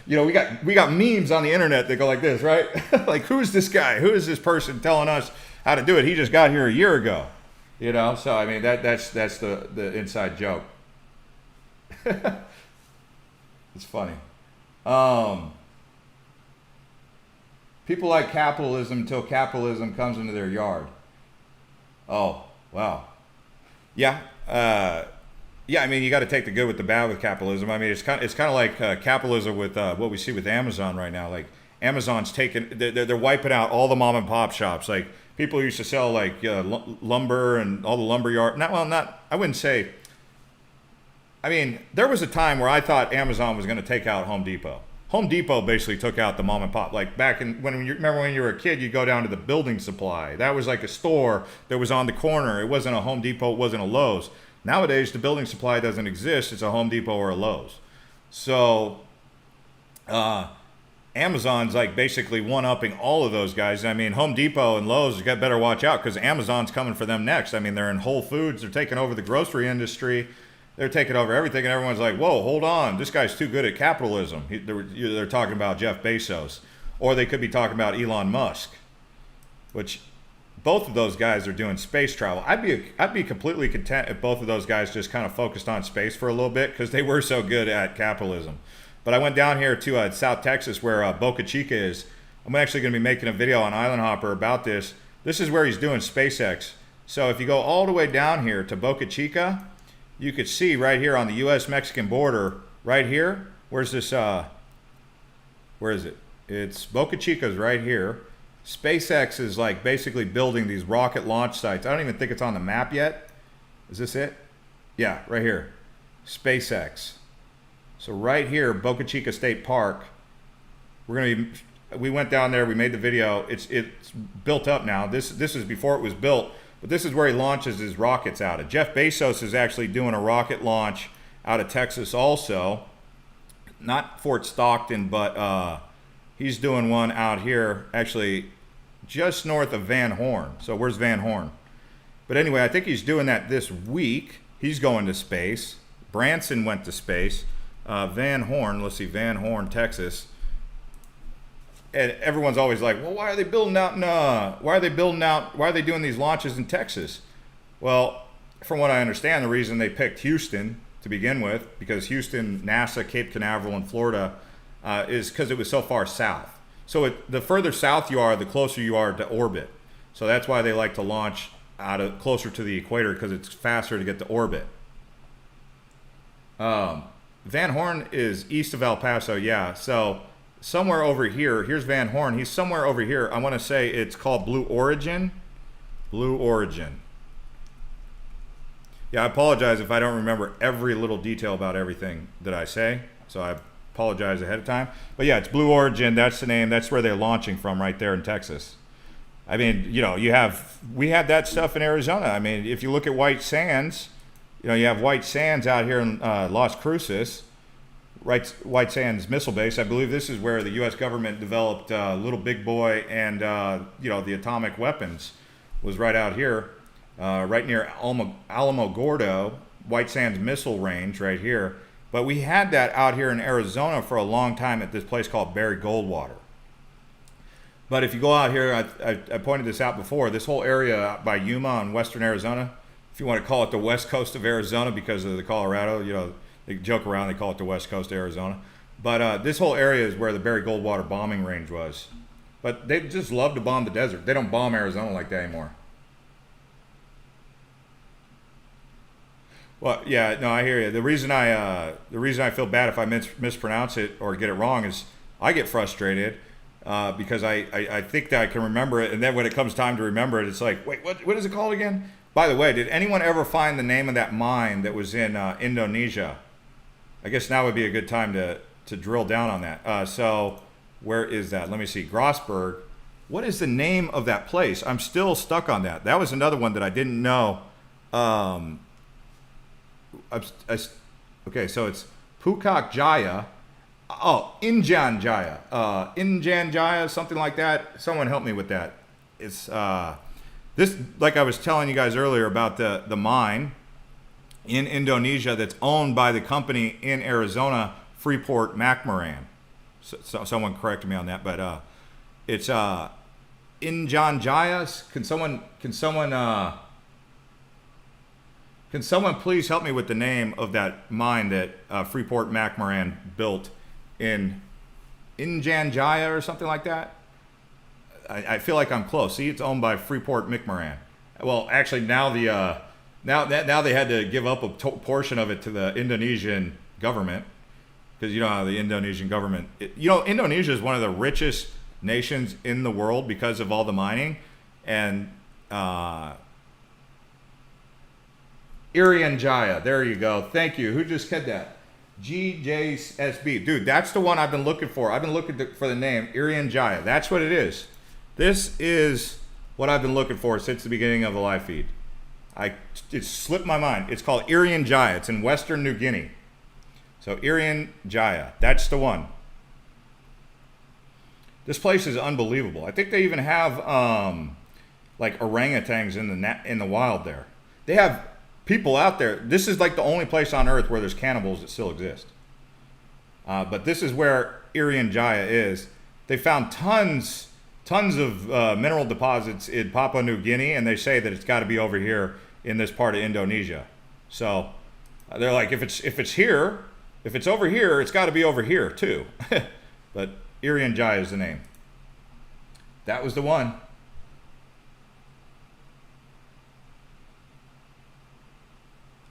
we got memes on the internet that go like this, right? Like, who's this guy? Who is this person telling us how to do it? He just got here a year ago, So I mean, that's the inside joke. It's funny. People like capitalism until capitalism comes into their yard. Oh, wow. Yeah. Yeah, I mean, you got to take the good with the bad with capitalism. I mean, it's kind of like capitalism with what we see with Amazon right now. Like, Amazon's they're wiping out all the mom and pop shops. Like, people used to sell like lumber and all the lumber yard. I wouldn't say. I mean, there was a time where I thought Amazon was going to take out Home Depot. Home Depot basically took out the mom and pop. Like back in when you were a kid, you'd go down to the building supply. That was like a store that was on the corner. It wasn't a Home Depot. It wasn't a Lowe's. Nowadays, the building supply doesn't exist. It's a Home Depot or a Lowe's. So, Amazon's like basically one-upping all of those guys. I mean, Home Depot and Lowe's, you got better watch out because Amazon's coming for them next. I mean, they're in Whole Foods. They're taking over the grocery industry. They're taking over everything, and everyone's like, whoa, hold on. This guy's too good at capitalism. They're talking about Jeff Bezos. Or they could be talking about Elon Musk, which both of those guys are doing space travel. I'd be completely content if both of those guys just kind of focused on space for a little bit because they were so good at capitalism. But I went down here to South Texas where Boca Chica is. I'm actually going to be making a video on Island Hopper about this. This is where he's doing SpaceX. So if you go all the way down here to Boca Chica, you could see right here on the U.S.-Mexican border, right here. Where's this? Where is it? It's Boca Chica's right here. SpaceX is like basically building these rocket launch sites. I don't even think it's on the map yet. Is this it? Yeah, right here. SpaceX. So right here, Boca Chica State Park. We went down there. We made the video. It's built up now. This is before it was built. But this is where he launches his rockets out of. Jeff Bezos is actually doing a rocket launch out of Texas also. Not Fort Stockton, but he's doing one out here, actually just north of Van Horn. So where's Van Horn? But anyway, I think he's doing that this week. He's going to space. Branson went to space. Van Horn, let's see, Van Horn, Texas. And everyone's always like, well, why are they building out why are they doing these launches in Texas? Well, from what I understand, the reason they picked Houston to begin with, because Houston, NASA, Cape Canaveral, and Florida, is because it was so far south. So the further south you are, the closer you are to orbit. So that's why they like to launch closer to the equator, because it's faster to get to orbit. Van Horn is east of El Paso, yeah. So somewhere over here, here's Van Horn. He's somewhere over here. I want to say it's called Blue Origin. Blue Origin. Yeah, I apologize if I don't remember every little detail about everything that I say. So I apologize ahead of time. But yeah, it's Blue Origin. That's the name. That's where they're launching from, right there in Texas. I mean, we had that stuff in Arizona. I mean, if you look at White Sands, you have White Sands out here in Las Cruces. White Sands Missile Base. I believe this is where the U.S. government developed Little Big Boy and the atomic weapons. Was right out here, right near Alamo Gordo, White Sands Missile Range, right here. But we had that out here in Arizona for a long time at this place called Barry Goldwater. But if you go out here, I pointed this out before. This whole area out by Yuma in western Arizona, if you want to call it the west coast of Arizona because of the Colorado, they joke around, they call it the west coast of Arizona. But this whole area is where the Barry Goldwater bombing range was. But they just love to bomb the desert. They don't bomb Arizona like that anymore. Well, yeah, no, I hear you. The reason I feel bad if I mispronounce it or get it wrong is I get frustrated because I think that I can remember it, and then when it comes time to remember it, it's like, wait, what is it called again? By the way, did anyone ever find the name of that mine that was in Indonesia? I guess now would be a good time to to drill down on that. So where is that? Let me see. Grossberg. What is the name of that place? I'm still stuck on that. That was another one that I didn't know. Okay, so it's Pukak Jaya. Oh, Injan Jaya. Injan Jaya, something like that. Someone help me with that. It's this, like I was telling you guys earlier about the mine in Indonesia that's owned by the company in Arizona, FreeportMcMoran. So someone corrected me on that, but it's Injan Jaya. Can someone please help me with the name of that mine that FreeportMcMoran built in Injan Jaya or something like that? I feel like I'm close. See, it's owned by FreeportMcMoran. Well, actually, now now they had to give up a portion of it to the Indonesian government, because you know how the Indonesian government, Indonesia is one of the richest nations in the world because of all the mining. And Irian Jaya, there you go. Thank you. Who just said that? GJSB. Dude, that's the one I've been looking for. I've been looking for the name, Irian Jaya. That's what it is. This is what I've been looking for since the beginning of the live feed. It slipped my mind. It's called Irian Jaya. It's in Western New Guinea. So Irian Jaya, that's the one. This place is unbelievable. I think they even have like orangutans in the wild there. They have people out there. This is like the only place on earth where there's cannibals that still exist. But this is where Irian Jaya is. They found tons of mineral deposits in Papua New Guinea, and they say that it's got to be over here in this part of Indonesia. So they're like, if it's here, if it's over here, it's got to be over here too. But Irian Jaya is the name. That was the one.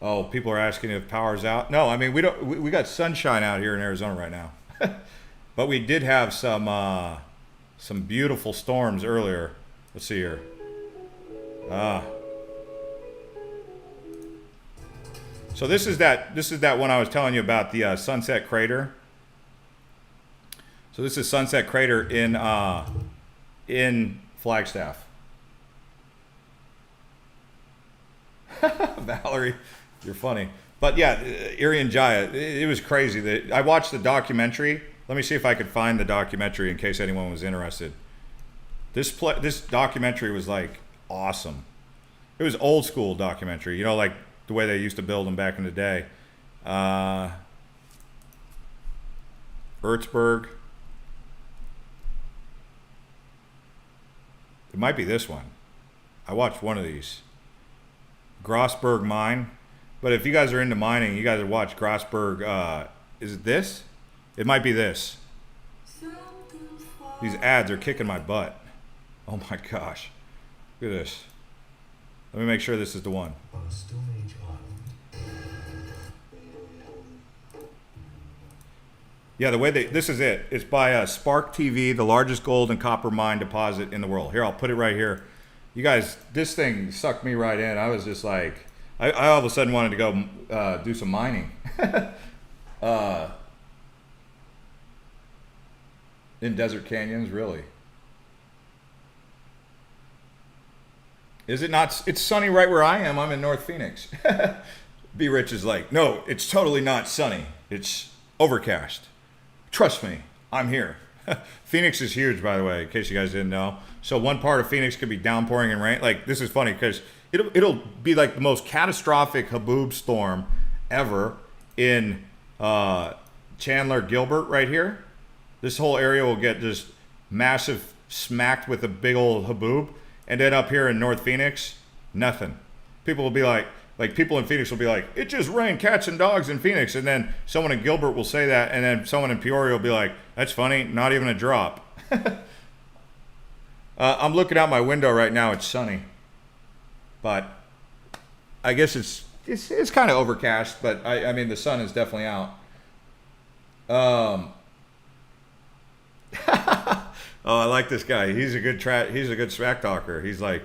Oh, people are asking if power's out. No, I mean, we got sunshine out here in Arizona right now. But we did have some beautiful storms earlier. Let's see here. So this is that one I was telling you about, the Sunset Crater. So this is Sunset Crater in Flagstaff. Valerie, you're funny. But yeah, Irian Jaya, it was crazy. I watched the documentary. Let me see if I could find the documentary in case anyone was interested. This documentary was like awesome. It was old school documentary, you know, like the way they used to build them back in the day. Ertzberg. It might be this one. I watched one of these. Grossberg Mine. But if you guys are into mining, you guys have watched Grossberg. Is it this? It might be this. These ads are kicking my butt. Oh my gosh. Look at this. Let me make sure this is the one. Yeah, the way this is it. It's by Spark TV, the largest gold and copper mine deposit in the world. Here, I'll put it right here. You guys, this thing sucked me right in. I was just like, I all of a sudden wanted to go do some mining. In desert canyons, really. Is it not? It's sunny right where I am. I'm in North Phoenix. B. Rich is like, no, it's totally not sunny. It's overcast. Trust me, I'm here. Phoenix is huge, by the way, in case you guys didn't know. So one part of Phoenix could be downpouring and rain. Like, this is funny because it'll be like the most catastrophic haboob storm ever in Chandler, Gilbert right here. This whole area will get just massive smacked with a big old haboob. And then up here in North Phoenix, nothing. People will be like people in Phoenix will be like, it just rained cats and dogs in Phoenix. And then someone in Gilbert will say that. And then someone in Peoria will be like, that's funny, not even a drop. I'm looking out my window right now. It's sunny. But I guess it's kind of overcast. But I mean, the sun is definitely out. Oh, I like this guy. He's a good smack talker. He's like,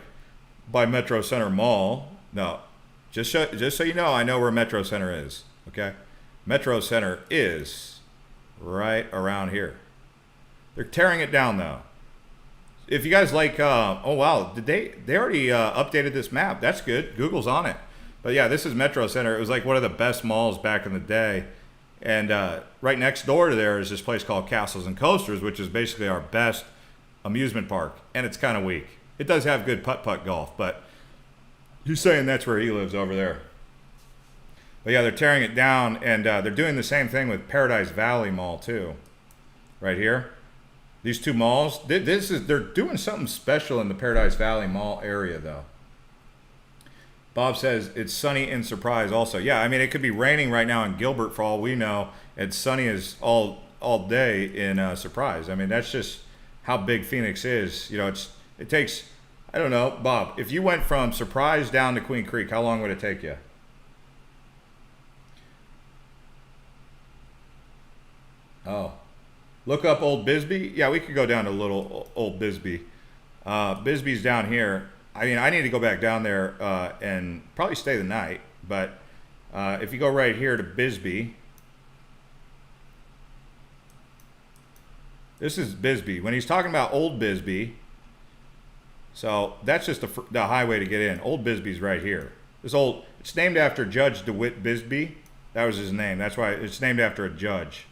by Metro Center Mall. No, just so you know, I know where Metro Center is. Okay, Metro Center is right around here. They're tearing it down though. If you guys like, oh wow, did they already updated this map? That's good. Google's on it. But yeah, this is Metro Center. It was like one of the best malls back in the day. And right next door to there is this place called Castles and Coasters, which is basically our best amusement park. And it's kind of weak. It does have good putt-putt golf, but he's saying that's where he lives over there. But yeah, they're tearing it down, and they're doing the same thing with Paradise Valley Mall too. Right here. These two malls, they're doing something special in the Paradise Valley Mall area though. Bob says it's sunny in Surprise also. Yeah, I mean, it could be raining right now in Gilbert for all we know. It's sunny as all day in Surprise. I mean, that's just how big Phoenix is. You know, it takes, I don't know, Bob, if you went from Surprise down to Queen Creek, how long would it take you? Oh, look up Old Bisbee. Yeah, we could go down to little Old Bisbee. Bisbee's down here. I mean, I need to go back down there and probably stay the night. But if you go right here to Bisbee, this is Bisbee. When he's talking about Old Bisbee, so that's just the highway to get in. Old Bisbee's right here. It's named after Judge DeWitt Bisbee. That was his name. That's why it's named after a judge.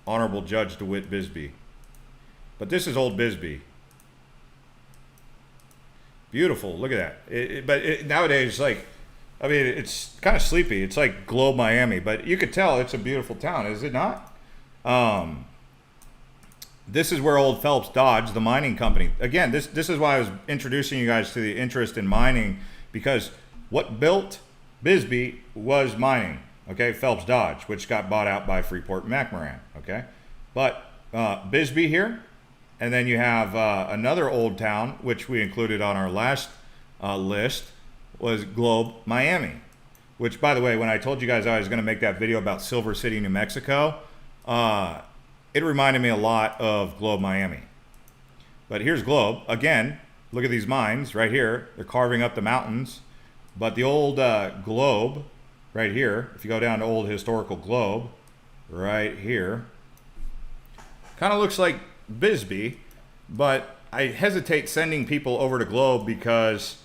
Honorable Judge DeWitt Bisbee. But this is Old Bisbee. Beautiful. Look at that. But nowadays, like, I mean, it's kind of sleepy. It's like Globe, Miami. But you could tell it's a beautiful town, is it not? This is where old Phelps Dodge, the mining company. Again, this is why I was introducing you guys to the interest in mining, because what built Bisbee was mining. Okay, Phelps Dodge, which got bought out by FreeportMcMoran. Okay, but Bisbee here, and then you have another old town, which we included on our last list, was Globe, Miami. Which, by the way, when I told you guys I was going to make that video about Silver City, New Mexico, it reminded me a lot of Globe, Miami. But here's Globe. Again, look at these mines right here. They're carving up the mountains. But the old Globe right here, if you go down to old historical Globe, right here, kind of looks like Bisbee, but I hesitate sending people over to Globe because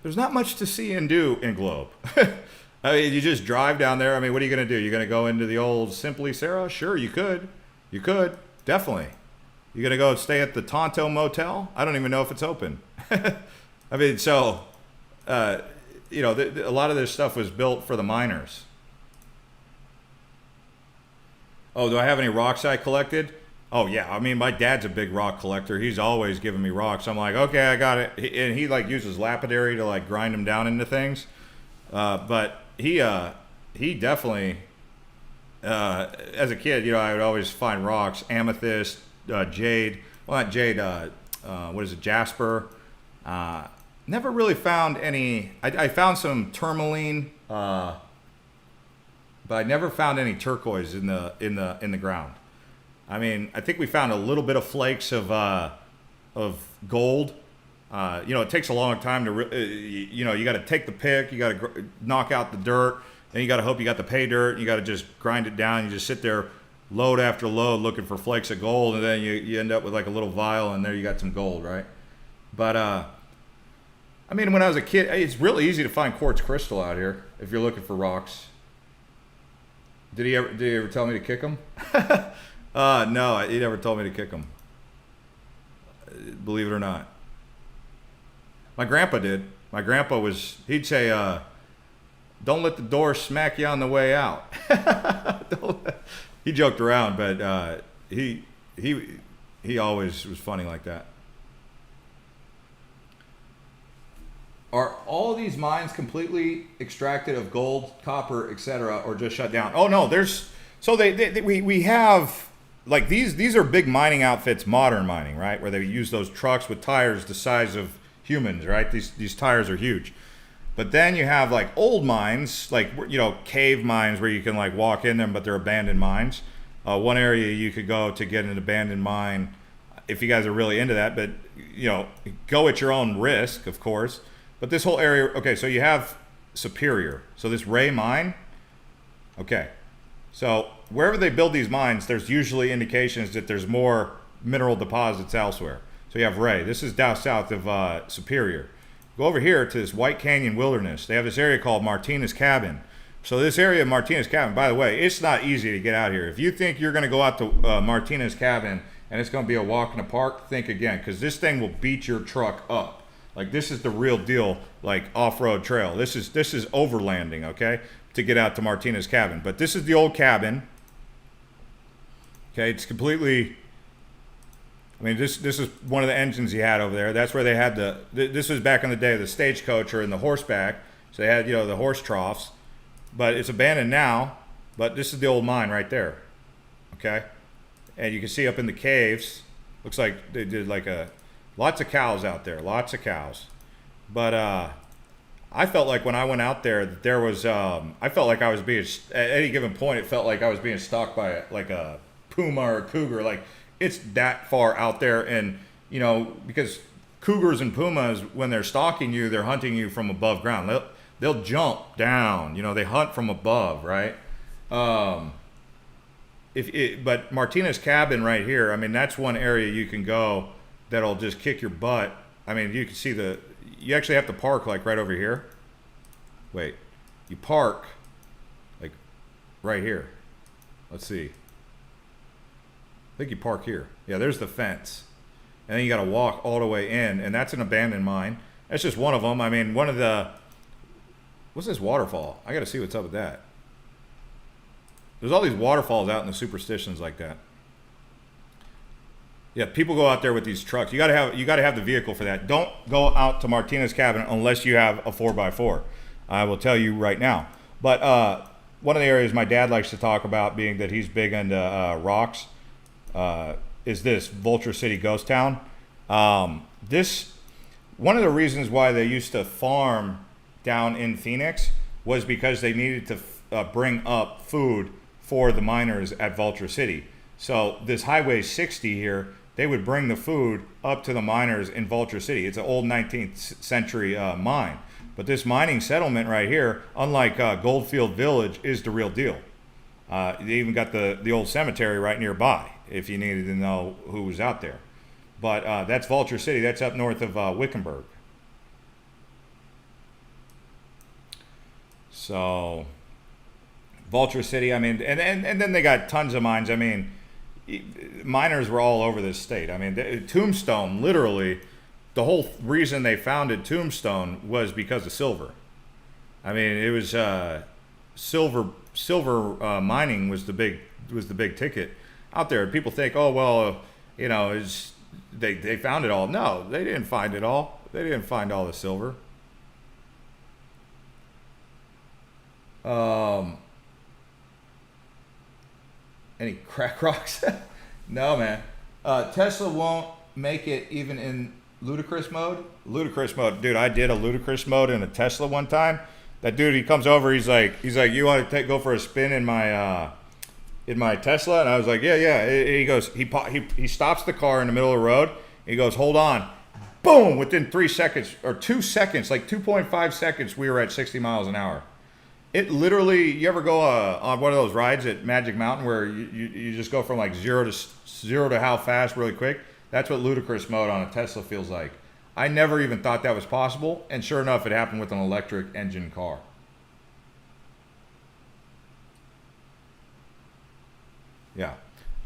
there's not much to see and do in Globe. I mean, you just drive down there. I mean, what are you going to do? You're going to go into the old Simply Sarah? Sure, you could. You could, definitely. You're going to go stay at the Tonto Motel? I don't even know if it's open. I mean, so, you know, a lot of this stuff was built for the miners. Oh, do I have any rocks I collected? Oh, yeah. I mean, my dad's a big rock collector. He's always giving me rocks. I'm like, okay, I got it. And he, like, uses lapidary to, like, grind them down into things. But he definitely, as a kid, you know, I would always find rocks, amethyst, jade. Well, not jade, what is it, jasper. Never really found any. I found some tourmaline, but I never found any turquoise in the ground. I mean, I think we found a little bit of flakes of gold. You know, it takes a long time to, you know, you got to take the pick, you got to knock out the dirt, then you got to hope you got the pay dirt, and you got to just grind it down. You just sit there, load after load, looking for flakes of gold, and then you end up with like a little vial, and there you got some gold, right? But I mean, when I was a kid, it's really easy to find quartz crystal out here if you're looking for rocks. Did he ever tell me to kick them? No, he never told me to kick them. Believe it or not. My grandpa did. My grandpa he'd say, don't let the door smack you on the way out. He joked around, but he always was funny like that. Are all these mines completely extracted of gold, copper, etc., or just shut down? Oh no, we have, like, these are big mining outfits, modern mining, right? Where they use those trucks with tires the size of humans, right? These tires are huge. But then you have like old mines, like, you know, cave mines where you can like walk in them, but they're abandoned mines. One area you could go to get an abandoned mine, if you guys are really into that, but, you know, go at your own risk, of course. But this whole area, okay, so you have Superior. So this Ray mine, okay. So wherever they build these mines, there's usually indications that there's more mineral deposits elsewhere. So you have Ray. This is down south of Superior. Go over here to this White Canyon Wilderness. They have this area called Martinez Cabin. So this area of Martinez Cabin, by the way, it's not easy to get out here. If you think you're going to go out to Martinez Cabin and it's going to be a walk in the park, think again, because this thing will beat your truck up. Like, this is the real deal, like off-road trail. This is overlanding, okay, to get out to Martinez Cabin. But this is the old cabin. Okay, it's completely, I mean, this is one of the engines he had over there. That's where they had this was back in the day, the stagecoach or in the horseback. So they had, you know, the horse troughs. But it's abandoned now. But this is the old mine right there. Okay? And you can see up in the caves, looks like they did like lots of cows out there. Lots of cows. But I felt like when I went out there that there was, I felt like I was being, at any given point, it felt like I was being stalked by like a puma or a cougar. Like, it's that far out there. And, you know, because cougars and pumas, when they're stalking you, they're hunting you from above ground. They'll jump down. You know, they hunt from above, right? But Martinez Cabin right here, I mean, that's one area you can go that'll just kick your butt. I mean, you can see you actually have to park like right over here. Wait, you park like right here. Let's see. I think you park here. Yeah, there's the fence. And then you got to walk all the way in, and that's an abandoned mine. That's just one of them. I mean, what's this waterfall? I got to see what's up with that. There's all these waterfalls out in the superstitions like that. Yeah, people go out there with these trucks. You got to have the vehicle for that. Don't go out to Martinez Cabin unless you have a 4x4. I will tell you right now. But one of the areas my dad likes to talk about, being that he's big into rocks, is this Vulture City Ghost Town. One of the reasons why they used to farm down in Phoenix was because they needed to bring up food for the miners at Vulture City. So this Highway 60 here, they would bring the food up to the miners in Vulture City. It's an old 19th century mine. But this mining settlement right here, unlike Goldfield Village, is the real deal. They even got the old cemetery right nearby if you needed to know who was out there. But that's Vulture City. That's up north of Wickenburg. So Vulture City, I mean, and then they got tons of mines. I mean, miners were all over this state. I mean, Tombstone, literally, the whole reason they founded Tombstone was because of silver. I mean, it was silver mining was the big ticket out there. People think, oh well, you know, they found it all. No, they didn't find it all. They didn't find all the silver. Any crack rocks? No, man. Tesla won't make it even in ludicrous mode. Ludicrous mode, dude. I did a ludicrous mode in a Tesla one time. That dude, he comes over. He's like, you want to go for a spin in my Tesla? And I was like, yeah. He goes, he stops the car in the middle of the road. He goes, hold on. Boom! Within 3 seconds or 2 seconds, like 2.5 seconds, we were at 60 miles an hour. It literally, you ever go on one of those rides at Magic Mountain where you just go from like zero to how fast really quick? That's what ludicrous mode on a Tesla feels like. I never even thought that was possible, and sure enough, it happened with an electric engine car. Yeah.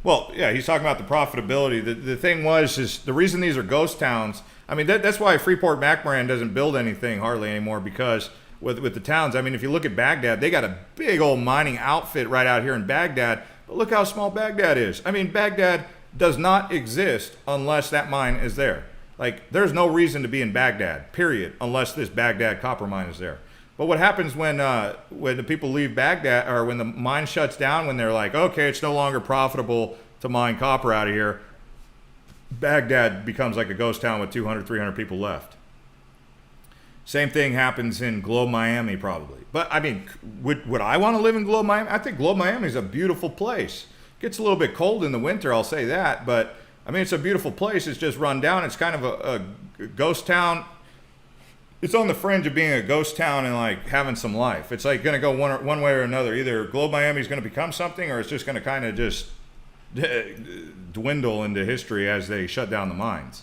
Well, yeah, he's talking about the profitability. The thing is the reason these are ghost towns, I mean, that's why Freeport-McMoran doesn't build anything hardly anymore, because with the towns, I mean, if you look at Baghdad, they got a big old mining outfit right out here in Baghdad, but look how small Baghdad is. I mean, Baghdad does not exist unless that mine is there. Like, there's no reason to be in Baghdad, period, unless this Baghdad copper mine is there. But what happens when the people leave Baghdad, or when the mine shuts down, when they're like, okay, it's no longer profitable to mine copper out of here, Baghdad becomes like a ghost town with 200, 300 people left. Same thing happens in Globe, Miami, probably. But, I mean, would I want to live in Globe, Miami? I think Globe, Miami is a beautiful place. It gets a little bit cold in the winter, I'll say that. But, I mean, it's a beautiful place. It's just run down. It's kind of a ghost town. it's on the fringe of being a ghost town and like having some life. It's like going to go one way or another. Either Globe Miami is going to become something, or it's just going to kind of just dwindle into history as they shut down the mines.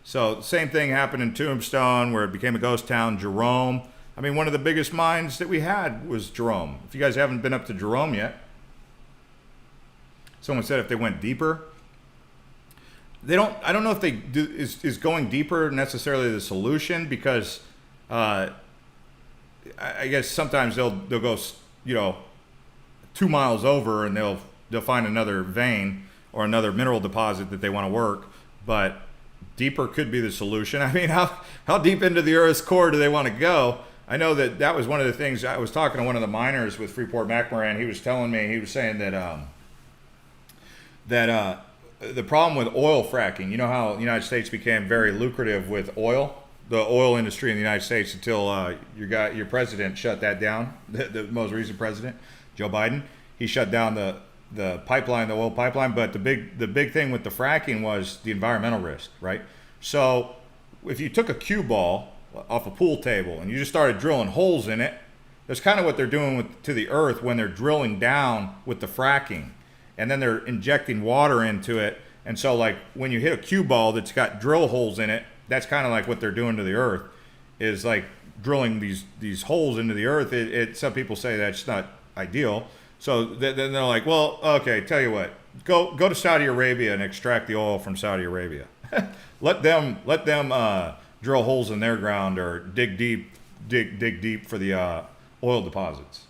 So same thing happened in Tombstone, where it became a ghost town. Jerome. I mean, one of the biggest mines that we had was Jerome. If you guys haven't been up to Jerome yet, someone said if they went deeper. They don't. I don't know if they do. Is going deeper necessarily the solution? Because I guess sometimes they'll go 2 miles over and they'll find another vein or another mineral deposit that they want to work. But deeper could be the solution. I mean, how deep into the Earth's core do they want to go? I know that was one of the things. I was talking to one of the miners with FreeportMcMoran. He was telling me, he was saying that the problem with oil fracking, you know how the United States became very lucrative with oil, the oil industry in the United States, until your president shut that down. The most recent president, Joe Biden, he shut down the pipeline, the oil pipeline. But the big thing with the fracking was the environmental risk, right? So if you took a cue ball off a pool table and you just started drilling holes in it, that's kind of what they're doing to the earth when they're drilling down with the fracking. And then they're injecting water into it. And so like when you hit a cue ball that's got drill holes in it, that's kind of like what they're doing to the earth, is like drilling these holes into the earth. Some people say that's not ideal. So then they're like, well, okay, tell you what, go to Saudi Arabia and extract the oil from Saudi Arabia. let them drill holes in their ground, or dig deep for the oil deposits.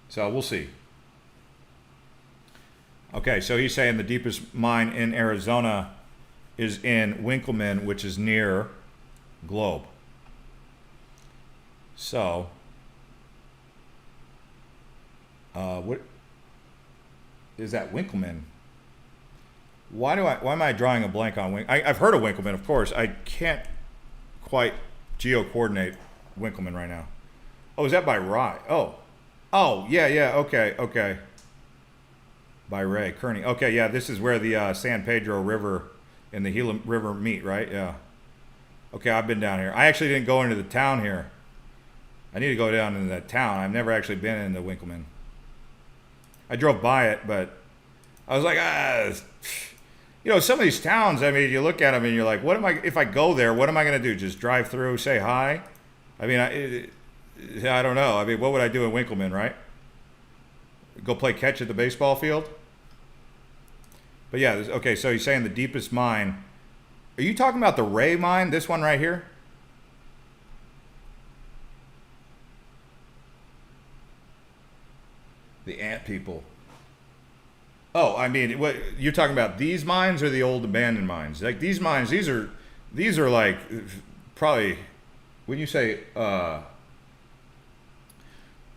So we'll see. Okay, so he's saying the deepest mine in Arizona is in Winkleman, which is near Globe. So, what is that, Winkleman? Why am I drawing a blank on Winkleman? I've heard of Winkleman, of course. I can't quite geo-coordinate Winkleman right now. Oh, is that by Rye? Oh, yeah, okay. By Ray Kearney. Okay, yeah, this is where the San Pedro River and the Gila River meet, right? Yeah. Okay, I've been down here. I actually didn't go into the town here. I need to go down into that town. I've never actually been into Winkleman. I drove by it, but I was like, some of these towns, I mean, you look at them and you're like, if I go there, what am I going to do? Just drive through, say hi? I mean, I don't know. I mean, what would I do in Winkleman, right? Go play catch at the baseball field? But yeah, okay, so he's saying the deepest mine. Are you talking about the Ray mine? This one right here? The ant people. Oh, I mean, what you're talking about, these mines or the old abandoned mines? Like these mines, these are like probably, when you say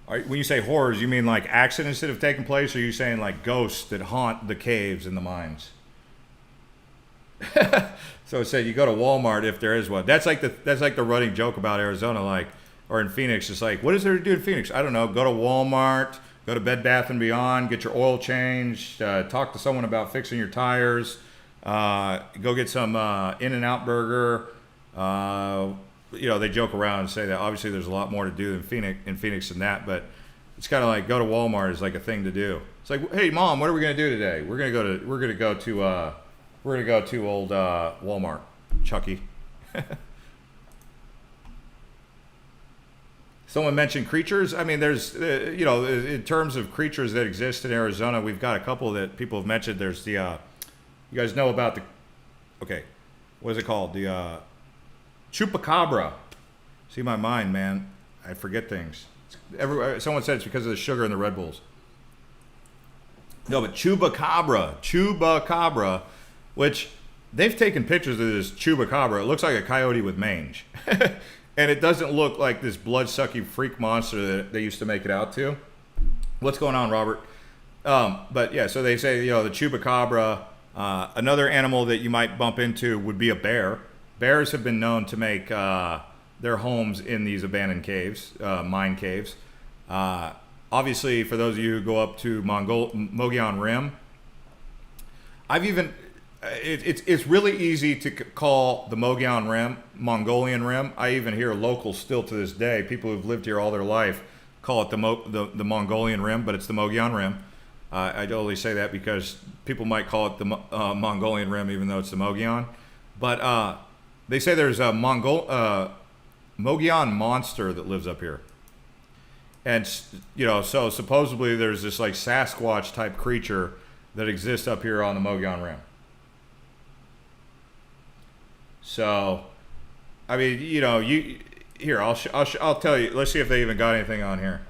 when you say horrors, you mean like accidents that have taken place, or are you saying like ghosts that haunt the caves in the mines? So it said you go to Walmart if there is one. That's like the running joke about Arizona, like, or in Phoenix. It's like, what is there to do in Phoenix? I don't know. Go to Walmart, go to Bed Bath and Beyond, get your oil changed, talk to someone about fixing your tires, go get some In-N-Out burger. They joke around and say that obviously there's a lot more to do in Phoenix than that, but it's kind of like go to Walmart is like a thing to do. It's like, hey mom, what are we gonna do today? We're gonna go to old Walmart, Chucky. Someone mentioned creatures. I mean, there's in terms of creatures that exist in Arizona, we've got a couple that people have mentioned. There's the you guys know about what is it called? The Chupacabra. See my mind, man. I forget things. Someone said it's because of the sugar in the Red Bulls. No, but Chupacabra, which they've taken pictures of this Chupacabra. It looks like a coyote with mange. And it doesn't look like this blood-sucking freak monster that they used to make it out to. What's going on, Robert? But yeah, so they say, the Chupacabra. Another animal that you might bump into would be a bear. Bears have been known to make their homes in these abandoned caves, mine caves. Obviously, for those of you who go up to Mogollon Rim, it's really easy to call the Mogollon Rim Mongolian Rim. I even hear locals still to this day, people who've lived here all their life, call it the Mongolian Rim, but it's the Mogollon Rim. I only say that because people might call it the Mongolian Rim, even though it's the Mogollon. But they say there's a Mogollon monster that lives up here. And, so supposedly there's this like Sasquatch type creature that exists up here on the Mogollon Rim. So, I mean, here, I'll tell you, let's see if they even got anything on here.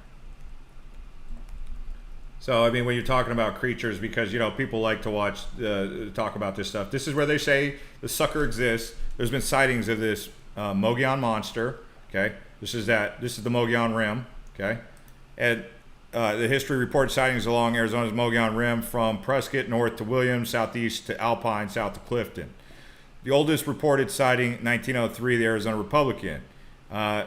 So, I mean, when you're talking about creatures, because, people like to talk about this stuff. This is where they say the sucker exists. There's been sightings of this Mogollon monster, okay? This is the Mogollon Rim, okay? And the history reports sightings along Arizona's Mogollon Rim from Prescott north to Williams, southeast to Alpine, south to Clifton. The oldest reported sighting, 1903, the Arizona Republican,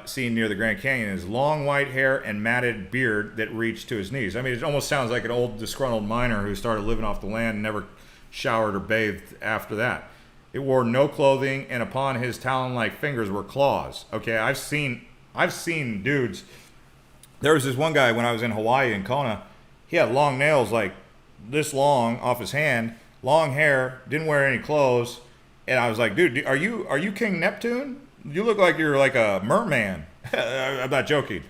seen near the Grand Canyon, is long white hair and matted beard that reached to his knees. I mean, it almost sounds like an old disgruntled miner who started living off the land and never showered or bathed after that. It wore no clothing, and upon his talon-like fingers were claws. Okay, I've seen dudes. There was this one guy when I was in Hawaii in Kona. He had long nails like this long off his hand, long hair, didn't wear any clothes. And I was like, dude, are you King Neptune? You look like you're like a merman. I'm not joking.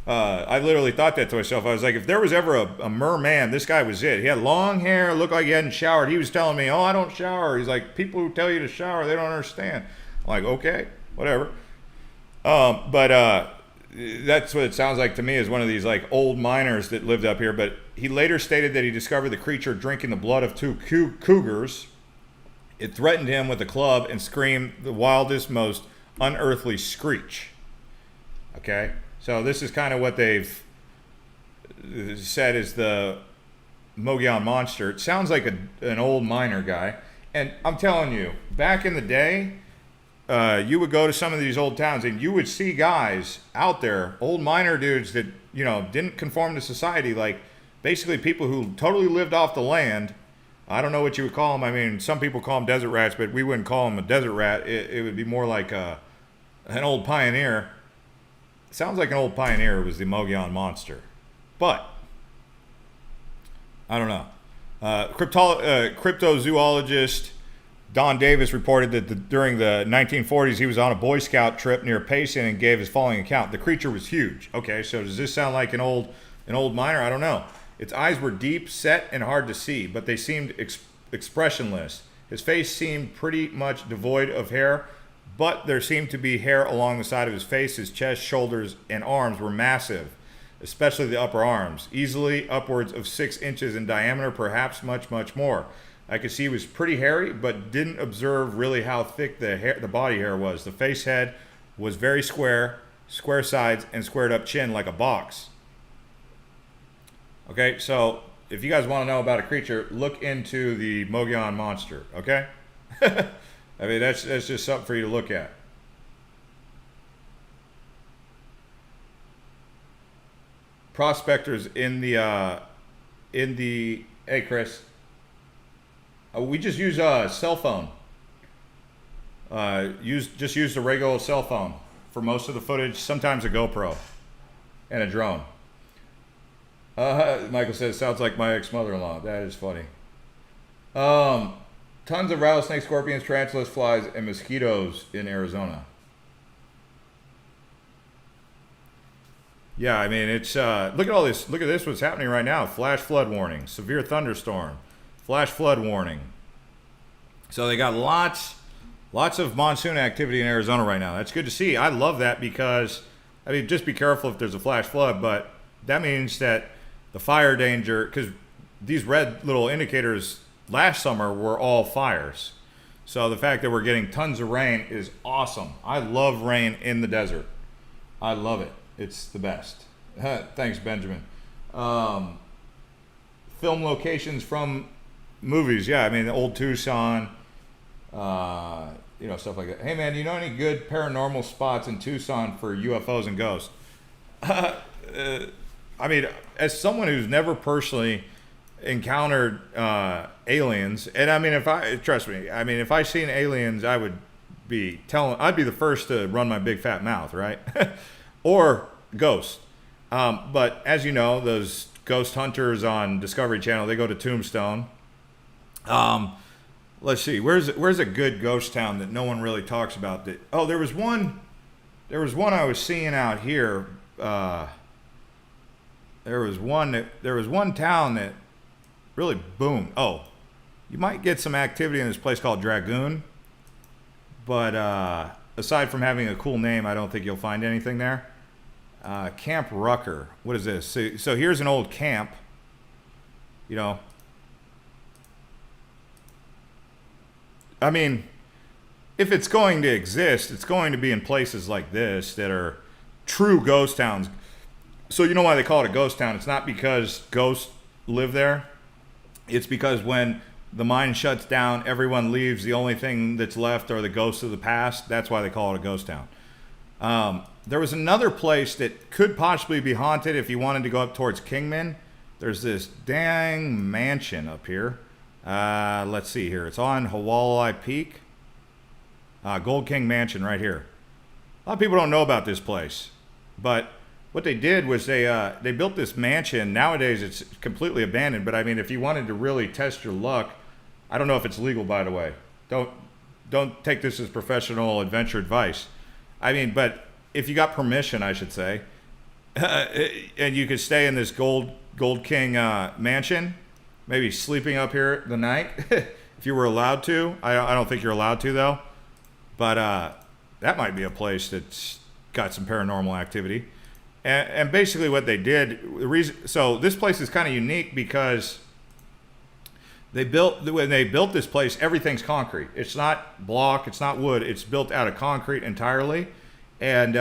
I literally thought that to myself. I was like, if there was ever a merman, this guy was it. He had long hair, looked like he hadn't showered. He was telling me, I don't shower. He's like, people who tell you to shower, they don't understand. I'm like, okay, whatever. But that's what it sounds like to me, is one of these like old miners that lived up here. But he later stated that he discovered the creature drinking the blood of two cougars. It threatened him with a club and screamed the wildest, most unearthly screech. Okay? So this is kind of what they've said is the Mogollon monster. It sounds like an old miner guy. And I'm telling you, back in the day, you would go to some of these old towns and you would see guys out there, old miner dudes that, didn't conform to society, like basically people who totally lived off the land. I don't know what you would call them. I mean, some people call them desert rats, but we wouldn't call them a desert rat. It would be more like an old pioneer. It sounds like an old pioneer was the Mogollon monster. But, I don't know. Cryptozoologist Don Davis reported that during the 1940s, he was on a Boy Scout trip near Payson and gave his following account. The creature was huge. Okay, so does this sound like an old miner? I don't know. Its eyes were deep set and hard to see, but they seemed expressionless. His face seemed pretty much devoid of hair, but there seemed to be hair along the side of his face. His chest, shoulders, and arms were massive, especially the upper arms, easily upwards of 6 inches in diameter, perhaps much, much more. I could see he was pretty hairy, but didn't observe really how thick the body hair was. The face head was very square sides, and squared up chin like a box. Okay, so if you guys want to know about a creature, look into the Mogollon monster, okay? I mean, that's just something for you to look at. Prospectors in the hey Chris, we just use a cell phone. Just use the regular cell phone for most of the footage. Sometimes a GoPro and a drone. Michael says, sounds like my ex-mother-in-law. That is funny. Tons of rattlesnakes, scorpions, tarantulas, flies, and mosquitoes in Arizona. Yeah, I mean, it's, look at all this. Look at this, what's happening right now. Flash flood warning, severe thunderstorm, flash flood warning. So they got lots of monsoon activity in Arizona right now. That's good to see. I love that because, I mean, just be careful if there's a flash flood, but that means that the fire danger, because these red little indicators last summer were all fires. So the fact that we're getting tons of rain is awesome. I love rain in the desert. I love it. It's the best. Thanks, Benjamin. Film locations from movies. Yeah, I mean, the old Tucson, stuff like that. Hey, man, you know any good paranormal spots in Tucson for UFOs and ghosts? I mean, as someone who's never personally encountered aliens, and I mean, trust me, I mean, if I seen aliens, I'd be the first to run my big fat mouth, right? Or ghosts. But as you know, those ghost hunters on Discovery Channel, they go to Tombstone. Let's see, where's a good ghost town that no one really talks about? There was one I was seeing out here. There was one town that really boomed. Oh, you might get some activity in this place called Dragoon, but aside from having a cool name, I don't think you'll find anything there. Camp Rucker. What is this? So here's an old camp. You know, I mean, if it's going to exist, it's going to be in places like this that are true ghost towns. So you know why they call it a ghost town? It's not because ghosts live there. It's because when the mine shuts down, everyone leaves. The only thing that's left are the ghosts of the past. That's why they call it a ghost town. There was another place that could possibly be haunted if you wanted to go up towards Kingman. There's this dang mansion up here. Let's see here. It's on Squaw Peak. Gold King Mansion right here. A lot of people don't know about this place, but what they did was they built this mansion. Nowadays it's completely abandoned, but I mean, if you wanted to really test your luck, I don't know if it's legal, by the way. Don't take this as professional adventure advice. I mean, but if you got permission, I should say, and you could stay in this Gold King mansion, maybe sleeping up here the night, if you were allowed to. I don't think you're allowed to though, but that might be a place that's got some paranormal activity. And basically what they did, so this place is kind of unique because when they built this place, everything's concrete. It's not block, it's not wood, it's built out of concrete entirely. And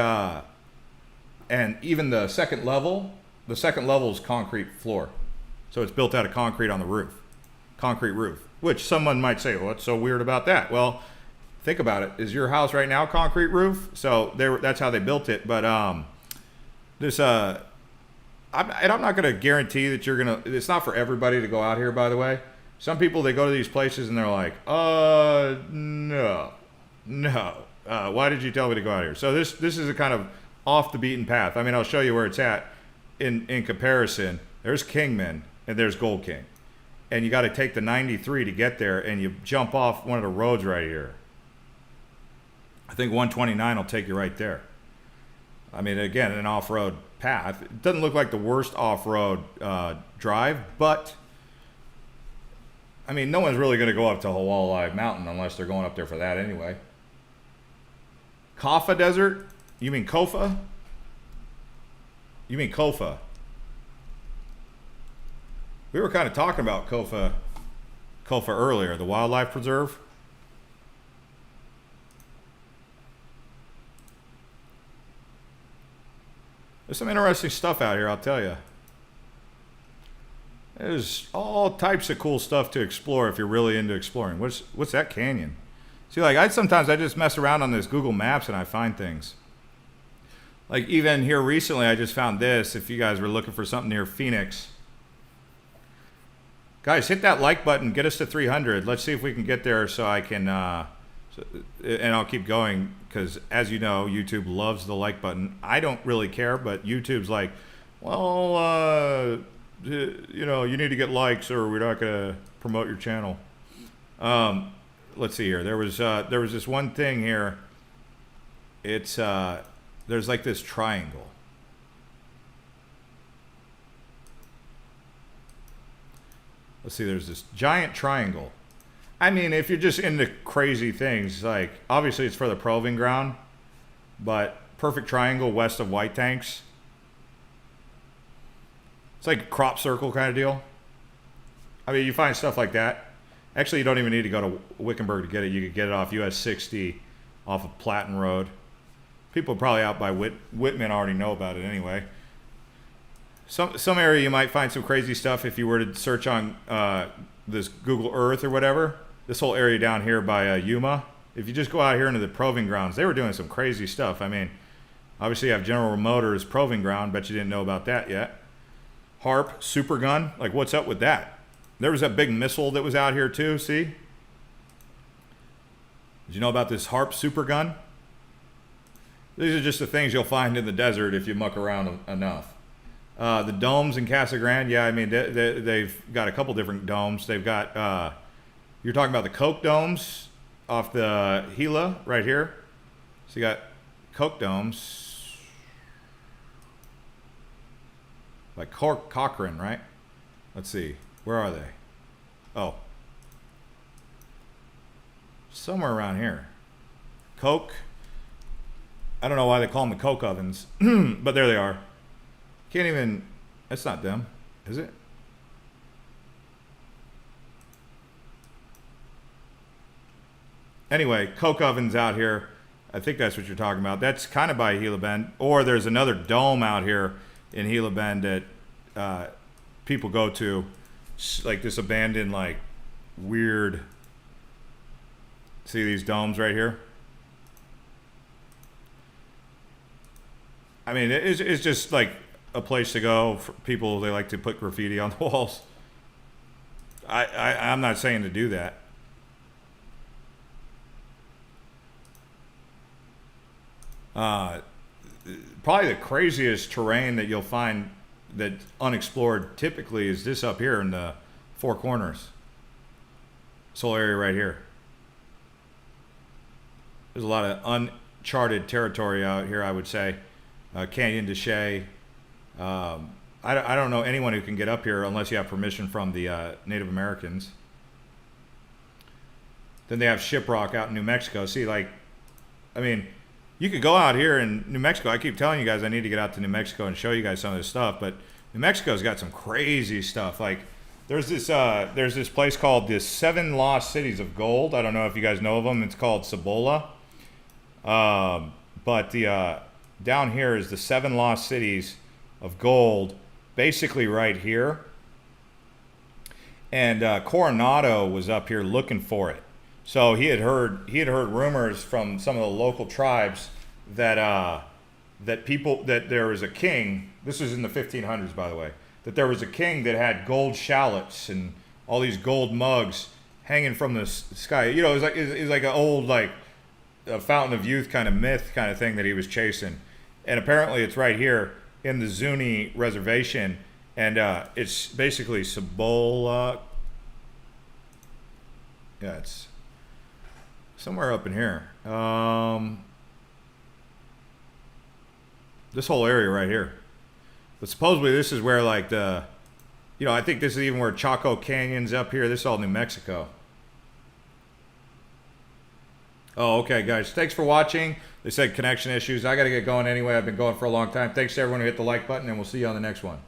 even the second level is concrete floor. So it's built out of concrete on the roof, concrete roof, which someone might say, well, what's so weird about that? Well, think about it. Is your house right now concrete roof? So that's how they built it. But I'm not going to guarantee that it's not for everybody to go out here, by the way. Some people, they go to these places and they're like, no. Why did you tell me to go out here? So this is a kind of off the beaten path. I mean, I'll show you where it's at in comparison. There's Kingman and there's Gold King. And you got to take the 93 to get there, and you jump off one of the roads right here. I think 129 will take you right there. I mean, again, an off-road path. It doesn't look like the worst off-road drive, but I mean, no one's really going to go up to Squaw Mountain unless they're going up there for that anyway. Kofa Desert? You mean Kofa? You mean Kofa? We were kind of talking about Kofa earlier, the wildlife preserve. There's some interesting stuff out here, I'll tell you. There's all types of cool stuff to explore if you're really into exploring. What's that canyon? See, like I just mess around on this Google Maps and I find things. Like even here recently, I just found this. If you guys were looking for something near Phoenix, guys, hit that like button. Get us to 300. Let's see if we can get there so I can. And I'll keep going because, as you know, YouTube loves the like button. I don't really care, but YouTube's like, well, you know, you need to get likes or we're not going to promote your channel. Let's see here. There was this one thing here. It's there's like this triangle. Let's see. There's this giant triangle. I mean, if you're just into crazy things, like obviously it's for the proving ground, but perfect triangle west of White Tanks. It's like a crop circle kind of deal. I mean, you find stuff like that. Actually, you don't even need to go to Wickenburg to get it. You could get it off US 60 off of Platten Road. People probably out by Whitman already know about it anyway. Some area you might find some crazy stuff if you were to search on this Google Earth or whatever. This whole area down here by Yuma. If you just go out here into the proving grounds, they were doing some crazy stuff. I mean, obviously you have General Motors proving ground. Bet you didn't know about that yet. HARP, super gun. Like, what's up with that? There was that big missile that was out here too, see? Did you know about this HARP super gun? These are just the things you'll find in the desert if you muck around enough. The domes in Casa Grande, yeah, I mean, they've got a couple different domes. They've got, you're talking about the Coke domes off the Gila right here. So you got Coke domes. Like Cochrane, right? Let's see. Where are they? Oh. Somewhere around here. Coke. I don't know why they call them the Coke ovens, but there they are. Can't even, that's not them, is it? Anyway, Coke ovens out here. I think that's what you're talking about. That's kind of by Gila Bend. Or there's another dome out here in Gila Bend that people go to. Like this abandoned, like, weird. See these domes right here? I mean, it's just like a place to go for people. They like to put graffiti on the walls. I'm not saying to do that. Probably the craziest terrain that you'll find that's unexplored typically is this up here in the Four Corners. This whole area right here. There's a lot of uncharted territory out here, I would say. Canyon de Chelly. I don't know anyone who can get up here unless you have permission from the Native Americans. Then they have Shiprock out in New Mexico. See, like, I mean, you could go out here in New Mexico. I keep telling you guys I need to get out to New Mexico and show you guys some of this stuff, but New Mexico's got some crazy stuff. Like, there's this place called the 7 Lost Cities of Gold. I don't know if you guys know of them. It's called Cibola. But the down here is the 7 Lost Cities of Gold, basically right here. And Coronado was up here looking for it. So he had heard rumors from some of the local tribes that that there was a king. This was in the 1500s, by the way. That there was a king that had gold shallots and all these gold mugs hanging from the sky. You know, it was like an old, like, a Fountain of Youth kind of myth kind of thing that he was chasing. And apparently it's right here in the Zuni reservation, and it's basically Cibola. Yeah, it's somewhere up in here. This whole area right here. But supposedly this is where, like, the, you know, I think this is even where Chaco Canyon's up here. This is all New Mexico. Oh, okay, guys. Thanks for watching. They said connection issues. I got to get going anyway. I've been going for a long time. Thanks to everyone who hit the like button, and we'll see you on the next one.